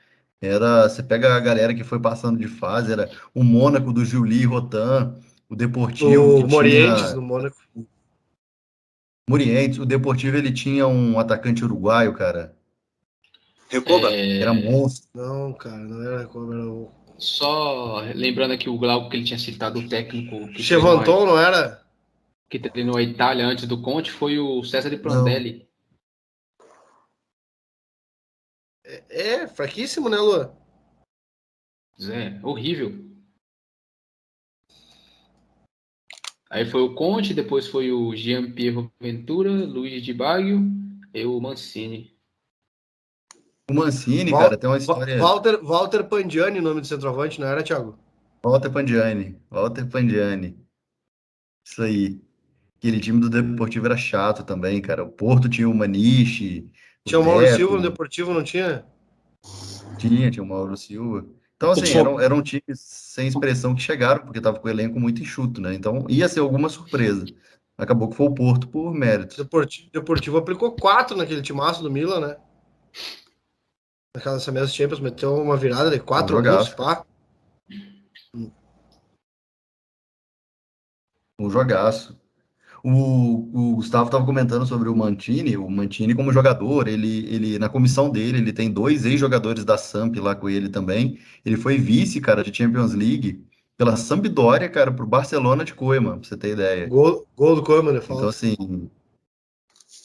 Você pega a galera que foi passando de fase, era o Mônaco do Juli Rotan, o Deportivo que O Morientes tinha no Mônaco. Murientes, o Deportivo ele tinha um atacante uruguaio, cara, Recoba? que era É, monstro. Não, cara, não era como era o só lembrando aqui o Glauco que ele tinha citado o técnico Chevanton, não era? que treinou a Itália antes do Conte foi o César de Não, Prandelli. É, fraquíssimo, né, Lua? É, horrível. Aí foi o Conte, depois foi o Gianpiero Ventura, Luiz de Baggio e o Mancini. o Mancini, cara, tem uma história. Walter Pandiani, nome do centroavante, não era, Thiago? Walter Pandiani, isso aí. Aquele time do Deportivo era chato também, cara. O Porto tinha o Maniche, o Tinha o Mauro Silva no Deco, Deportivo, não tinha? tinha o Mauro Silva. Então, assim, era um time sem expressão que chegaram, porque tava com o elenco muito enxuto, né? Então, ia ser alguma surpresa. Acabou que foi o Porto por mérito. Deportivo aplicou 4 naquele timaço do Milan, né? Naquela essa mesma Champions, meteu uma virada de Foi um 4-1, se jogaço, cara. pá. Um jogaço. O Gustavo estava comentando sobre o Mantini como jogador, ele na comissão dele, ele tem dois ex-jogadores da Samp lá com ele também. Ele foi vice, cara, de Champions League pela Sampdoria, cara, pro Barcelona de Koeman, pra você ter ideia. Gol do Koeman, Então, falta. assim,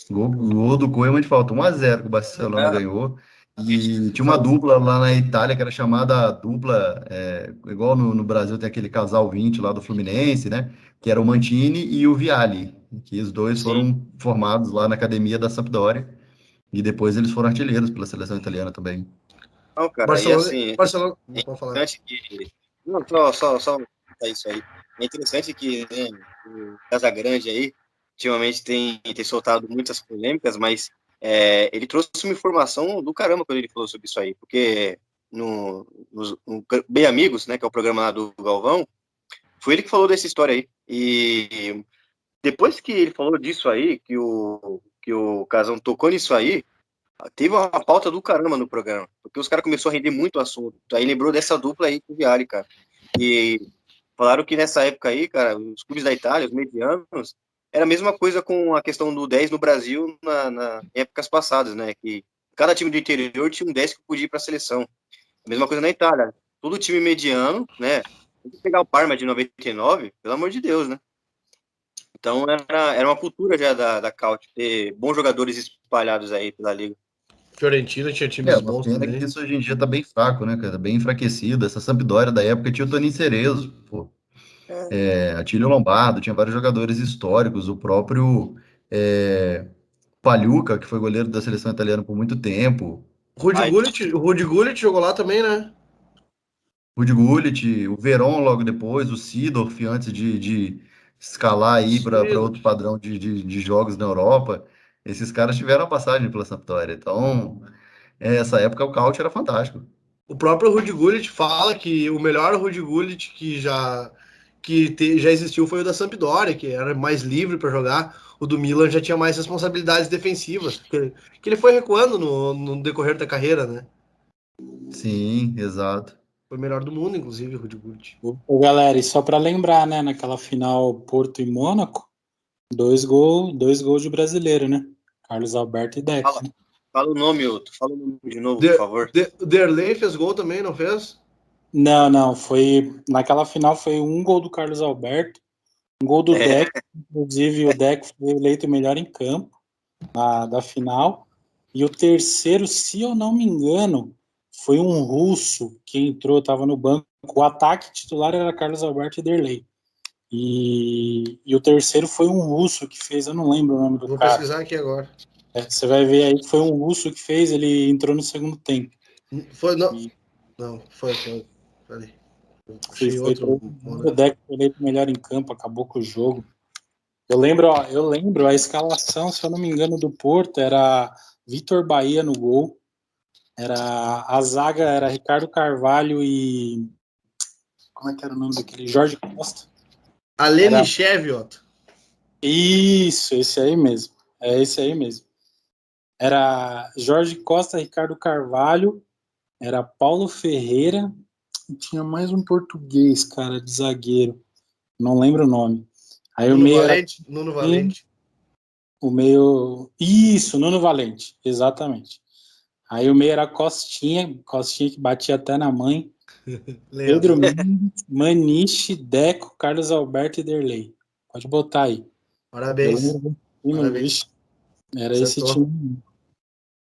gol do Koeman de falta 1-0 que o Barcelona ganhou. E tinha uma dupla lá na Itália que era chamada dupla, igual no Brasil tem aquele casal 20 lá do Fluminense, né? Que era o Mantini e o Vialli, que os dois Sim. foram formados lá na academia da Sampdoria. E depois eles foram artilheiros pela seleção italiana também. Não, cara, e Barcelona, assim, Barcelona, é pode falar. interessante que. Não, só é isso aí. É interessante que, né, o Casagrande aí, ultimamente tem soltado muitas polêmicas, mas ele trouxe uma informação do caramba quando ele falou sobre isso aí, porque no Bem Amigos, né, que é o programa lá do Galvão, foi ele que falou dessa história aí. E depois que ele falou disso aí, que o Casão tocou nisso aí, teve uma pauta do caramba no programa, porque os caras começaram a render muito o assunto. Aí lembrou dessa dupla aí com o Vialli, cara. E falaram que nessa época aí, cara, os clubes da Itália, os medianos, era a mesma coisa com a questão do 10 no Brasil em épocas passadas, né? Que cada time do interior tinha um 10 que podia ir para a seleção. A mesma coisa na Itália. Todo time mediano, né? Tem que pegar o Parma de 99, pelo amor de Deus, né? Então era uma cultura já da Caute, ter bons jogadores espalhados aí pela liga. Fiorentina tinha times Uma bons pena que também. isso hoje em dia tá bem fraco, né, cara? Bem enfraquecido. Essa Sampdoria da época tinha o Toninho Cerezo, pô. Atílio Lombardo, tinha vários jogadores históricos, o próprio Pagliuca, que foi goleiro da seleção italiana por muito tempo, Ai, O Rudy Gullit jogou lá também, né? Rudi Gullit, o Verón logo depois, o Seedorf antes de escalar aí para Sim. outro padrão de jogos na Europa. Esses caras tiveram a passagem pela Sampdoria. Então, essa época o Caute era fantástico. O próprio Rudy Gullit fala que o melhor Rudy Gullit já existiu foi o da Sampdoria, que era mais livre para jogar. O do Milan já tinha mais responsabilidades defensivas, que ele foi recuando no decorrer da carreira, né? Sim, exato. Foi o melhor do mundo, inclusive, o Rudy Gullit. Ô, galera, e só para lembrar, né, naquela final Porto e Mônaco, dois gols de brasileiro, né? Carlos Alberto e Deco. Né? fala o nome, Otto. Fala o nome de novo, por favor. Derlei fez gol também, não fez? Não, naquela final foi um gol do Carlos Alberto, um gol do Deco, inclusive o Deco foi eleito o melhor em campo da final, e o terceiro, se eu não me engano, foi um russo que entrou, estava no banco, o ataque titular era Carlos Alberto e Derlei. E o terceiro foi um russo que fez, eu não lembro o nome do Vou cara. pesquisar aqui agora. Você vai ver aí que foi um russo que fez, ele entrou no segundo tempo. Foi, não. E Não, foi. Peraí. foi Achei outro. o Deco eleito melhor em campo, acabou com o jogo. Eu lembro a escalação, se eu não me engano, do Porto era Vitor Bahia no gol, a zaga era Ricardo Carvalho e como é que era o nome daquele? Jorge Costa. Aleni Cheviot. Isso, esse aí mesmo. É esse aí mesmo. Era Jorge Costa, Ricardo Carvalho, era Paulo Ferreira e tinha mais um português, cara, de zagueiro. Não lembro o nome. Aí Nuno o meio Valente. Nuno Valente. O meio. Isso, Nuno Valente, exatamente. Aí o meio era Costinha que batia até na mãe. Pedro Mendes, Maniche, Deco, Carlos Alberto e Derlei. Pode botar aí. Parabéns. Parabéns. Era esse time.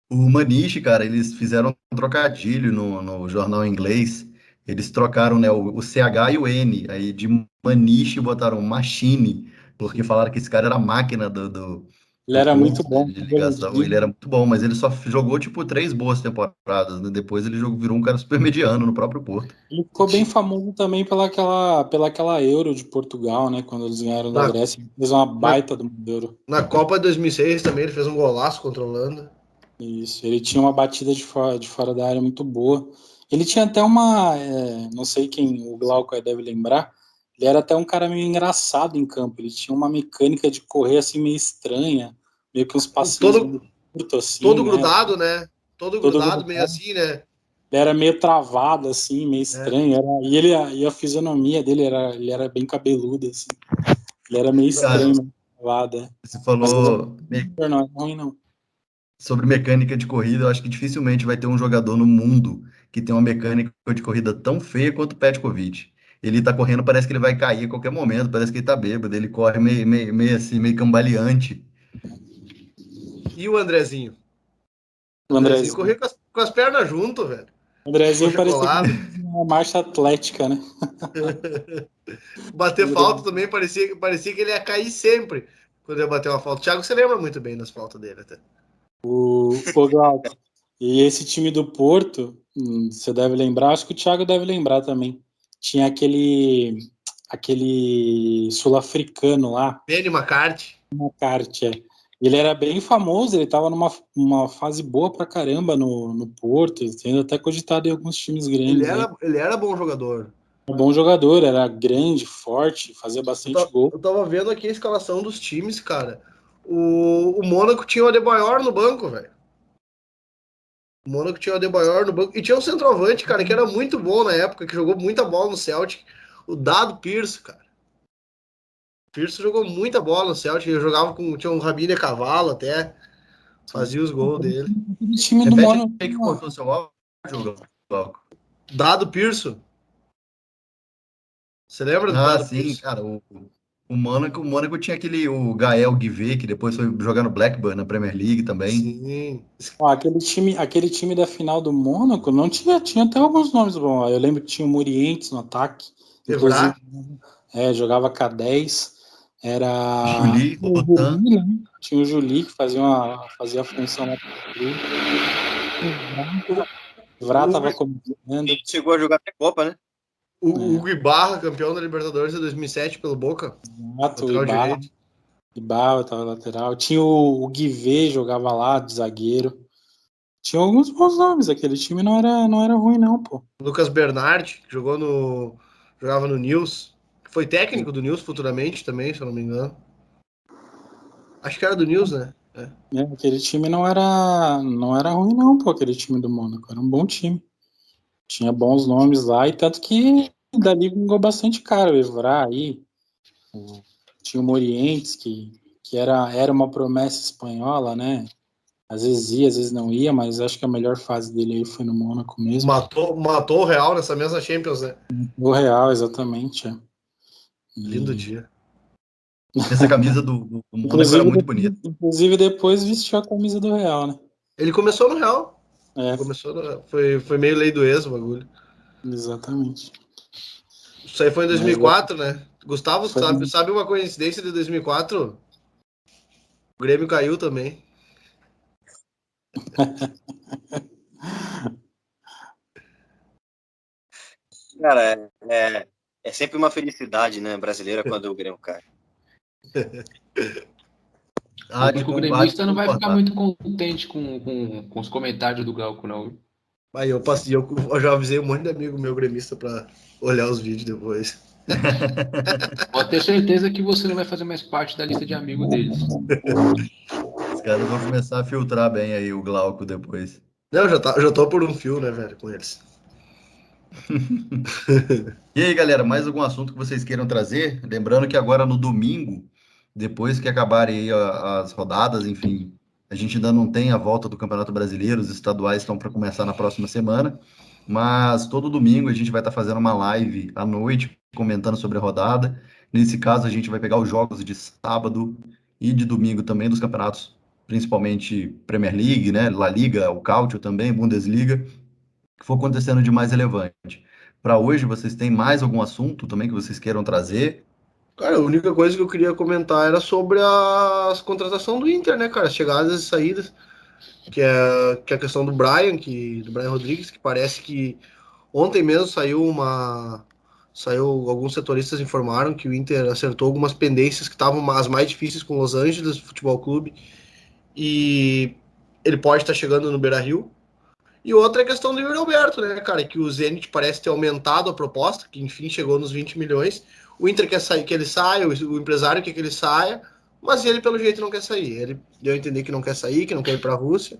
O Maniche, cara, eles fizeram um trocadilho no jornal inglês. Eles trocaram, né, o CH e o N. Aí de Maniche botaram Machine, porque falaram que esse cara era a máquina Ele do era muito corpo bom. de ligação. Ele era muito bom, mas ele só jogou, tipo, 3 boas temporadas, né? Depois ele virou um cara super mediano no próprio Porto. Ele ficou bem famoso também pelaquela Euro de Portugal, né? Quando eles ganharam da Grécia. Ele fez uma baita do Euro. Na Copa de 2006 também ele fez um golaço contra a Holanda. Isso, ele tinha uma batida de fora da área muito boa. Ele tinha até não sei quem o Glauco deve lembrar, ele era até um cara meio engraçado em campo. Ele tinha uma mecânica de correr assim meio estranha, meio que uns passinhos meio curtos assim. Todo né? grudado, né? Todo grudado, meio assim, né? Ele era meio travado, assim, meio estranho. E a fisionomia dele ele era bem cabeludo, assim. Ele era meio Cara, estranho, lado. você falou Não é ruim, não. sobre mecânica de corrida, eu acho que dificilmente vai ter um jogador no mundo que tem uma mecânica de corrida tão feia quanto o Petkovic. Ele tá correndo, parece que ele vai cair a qualquer momento, parece que ele tá bêbado, ele corre meio assim, meio cambaleante. E o Andrezinho? O O Andrezinho Andrezinho, corria com as pernas junto, velho. o Andrezinho Coxa parecia colada. uma marcha atlética, né? Bater falta também parecia que ele ia cair sempre quando ia bater uma falta. O Thiago se lembra muito bem das faltas dele até. O Glauco. E esse time do Porto, você deve lembrar, acho que o Thiago deve lembrar também. Tinha aquele sul-africano lá, Benny McCarthy. McCarthy. Ele era bem famoso, ele estava numa fase boa pra caramba no Porto, sendo até cogitado em alguns times grandes. Ele era bom jogador. Um bom jogador, era grande, forte, fazia bastante gol. Eu tava vendo aqui a escalação dos times, cara. O Mônaco tinha o Adebayor no banco, velho. O Mônaco tinha o Adebayor no banco. E tinha um centroavante, cara, que era muito bom na época, que jogou muita bola no Celtic. O Dado Pierce, cara. O Pierce jogou muita bola no Celtic. Ele jogava com. Tinha um rabinho de cavalo até. Fazia os gols dele. O time do Repete Mônaco. aí que cortou seu áudio, Glauco. Dado Pierce. Você lembra do Ah, Dado sim, Pierce? cara, o Mônaco tinha o Gael Guivet, que depois foi jogar no Blackburn, na Premier League também. Sim. Ó, aquele time da final do Mônaco não tinha até alguns nomes bons. Eu lembro que tinha o Murientes no ataque, inclusive jogava K10, era Juli, o Rotan. Juli, né? Tinha o Juli que fazia a função lá. O Vrá tava comentando. Chegou a jogar até Copa, né? O Hugo Ibarra, campeão da Libertadores de 2007 pelo Boca. Exato, o Ibarra tava lateral. Tinha o Guivet, jogava lá de zagueiro. Tinha alguns bons nomes, aquele time não era ruim não, pô. Lucas Bernardi, que jogava no Nils. Foi técnico do Nils futuramente também, se eu não me engano. Acho que era do Nils, né? Aquele time não era ruim não, pô, aquele time do Mônaco. Era um bom time. Tinha bons nomes lá, e tanto que dali vingou bastante caro. O Evra aí, tinha o Morientes, que era uma promessa espanhola, né? Às vezes ia, às vezes não ia, mas acho que a melhor fase dele aí foi no Mônaco mesmo. Matou o Real nessa mesma Champions, né? O Real, exatamente. Lindo dia. Essa camisa do Mônaco era muito bonita. Inclusive depois vestiu a camisa do Real, né? Ele começou no Real. É. Foi meio lei do ex o bagulho. Exatamente. Isso aí foi em 2004, né? Gustavo, sabe uma coincidência de 2004? O Grêmio caiu também. Cara, é sempre uma felicidade, né, brasileira quando o Grêmio cai. O gremista não vai ficar muito contente com os comentários do Glauco, não. Aí eu já avisei um monte de amigo meu gremista pra olhar os vídeos depois. Pode ter certeza que você não vai fazer mais parte da lista de amigos deles. Os caras vão começar a filtrar bem aí o Glauco depois. Não, já tô por um fio, né, velho, com eles. E aí, galera, mais algum assunto que vocês queiram trazer? Lembrando que agora no domingo, depois que acabarem aí as rodadas, enfim, a gente ainda não tem a volta do Campeonato Brasileiro, os estaduais estão para começar na próxima semana, mas todo domingo a gente vai estar fazendo uma live à noite comentando sobre a rodada. Nesse caso, a gente vai pegar os jogos de sábado e de domingo também dos campeonatos, principalmente Premier League, né, La Liga, o Calcio também, Bundesliga, que for acontecendo de mais relevante. Para hoje, vocês têm mais algum assunto também que vocês queiram trazer? Cara, a única coisa que eu queria comentar era sobre a contratação do Inter, né, cara? Chegadas e saídas, que é a questão do Brian Rodrigues, que parece que ontem mesmo alguns setoristas informaram que o Inter acertou algumas pendências que estavam as mais difíceis com Los Angeles Futebol Clube, e ele pode estar chegando no Beira-Rio. E outra é a questão do Yuri Alberto, né, cara? Que o Zenit parece ter aumentado a proposta, que enfim chegou nos 20 milhões. O Inter quer sair, que ele saia, o empresário quer que ele saia, mas ele, pelo jeito, não quer sair. Ele deu a entender que não quer sair, que não quer ir pra Rússia.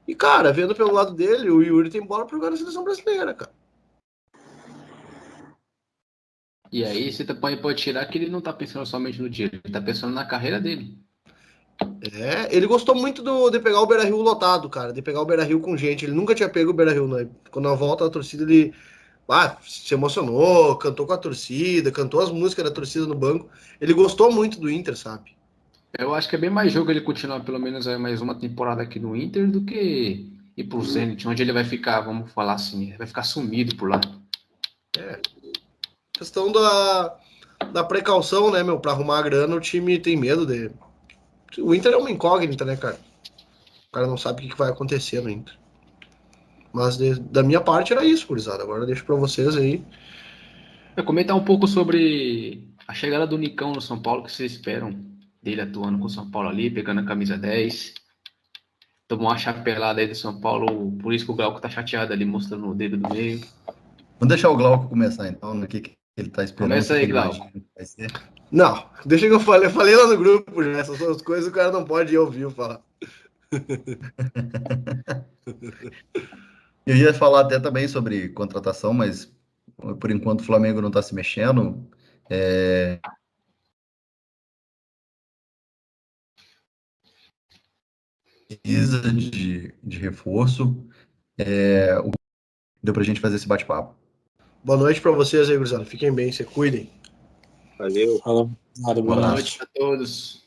E, cara, vendo pelo lado dele, o Yuri tem bola pra jogar na seleção brasileira, cara. E aí você pode tirar que ele não tá pensando somente no dinheiro, ele tá pensando na carreira dele. Ele gostou muito de pegar o Beira-Rio lotado, cara, de pegar o Beira-Rio com gente. Ele nunca tinha pego o Beira-Rio, né? Quando a volta da torcida, ele se emocionou, cantou com a torcida, cantou as músicas da torcida no banco. Ele gostou muito do Inter, sabe? Eu acho que é bem mais jogo ele continuar pelo menos aí mais uma temporada aqui no Inter do que ir pro Zenit, onde ele vai ficar, vamos falar assim, vai ficar sumido por lá. Questão da precaução, né, meu? Pra arrumar a grana, o time tem medo de. O Inter é uma incógnita, né, cara? O cara não sabe o que vai acontecer no Inter. Mas da minha parte era isso, gurizada. Agora eu deixo pra vocês aí. Eu comentar um pouco sobre a chegada do Nicão no São Paulo, que vocês esperam dele atuando com o São Paulo ali, pegando a camisa 10. Tomou uma chapelada aí do São Paulo, por isso que o Glauco tá chateado ali, mostrando o dedo do meio. Vamos deixar o Glauco começar, então, no que ele tá esperando, Começa aí, que ele Glauco. imagina que vai ser. Não, deixa que eu falei. Eu falei lá no grupo já. Essas são as coisas que o cara não pode ir ao vivo falar. Eu ia falar até também sobre contratação, mas por enquanto o Flamengo não está se mexendo. Precisa de reforço. Deu para a gente fazer esse bate-papo. Boa noite pra vocês aí, gurizada. Fiquem bem, se cuidem. Valeu. Falou. Boa Boa noite. Boa noite a todos.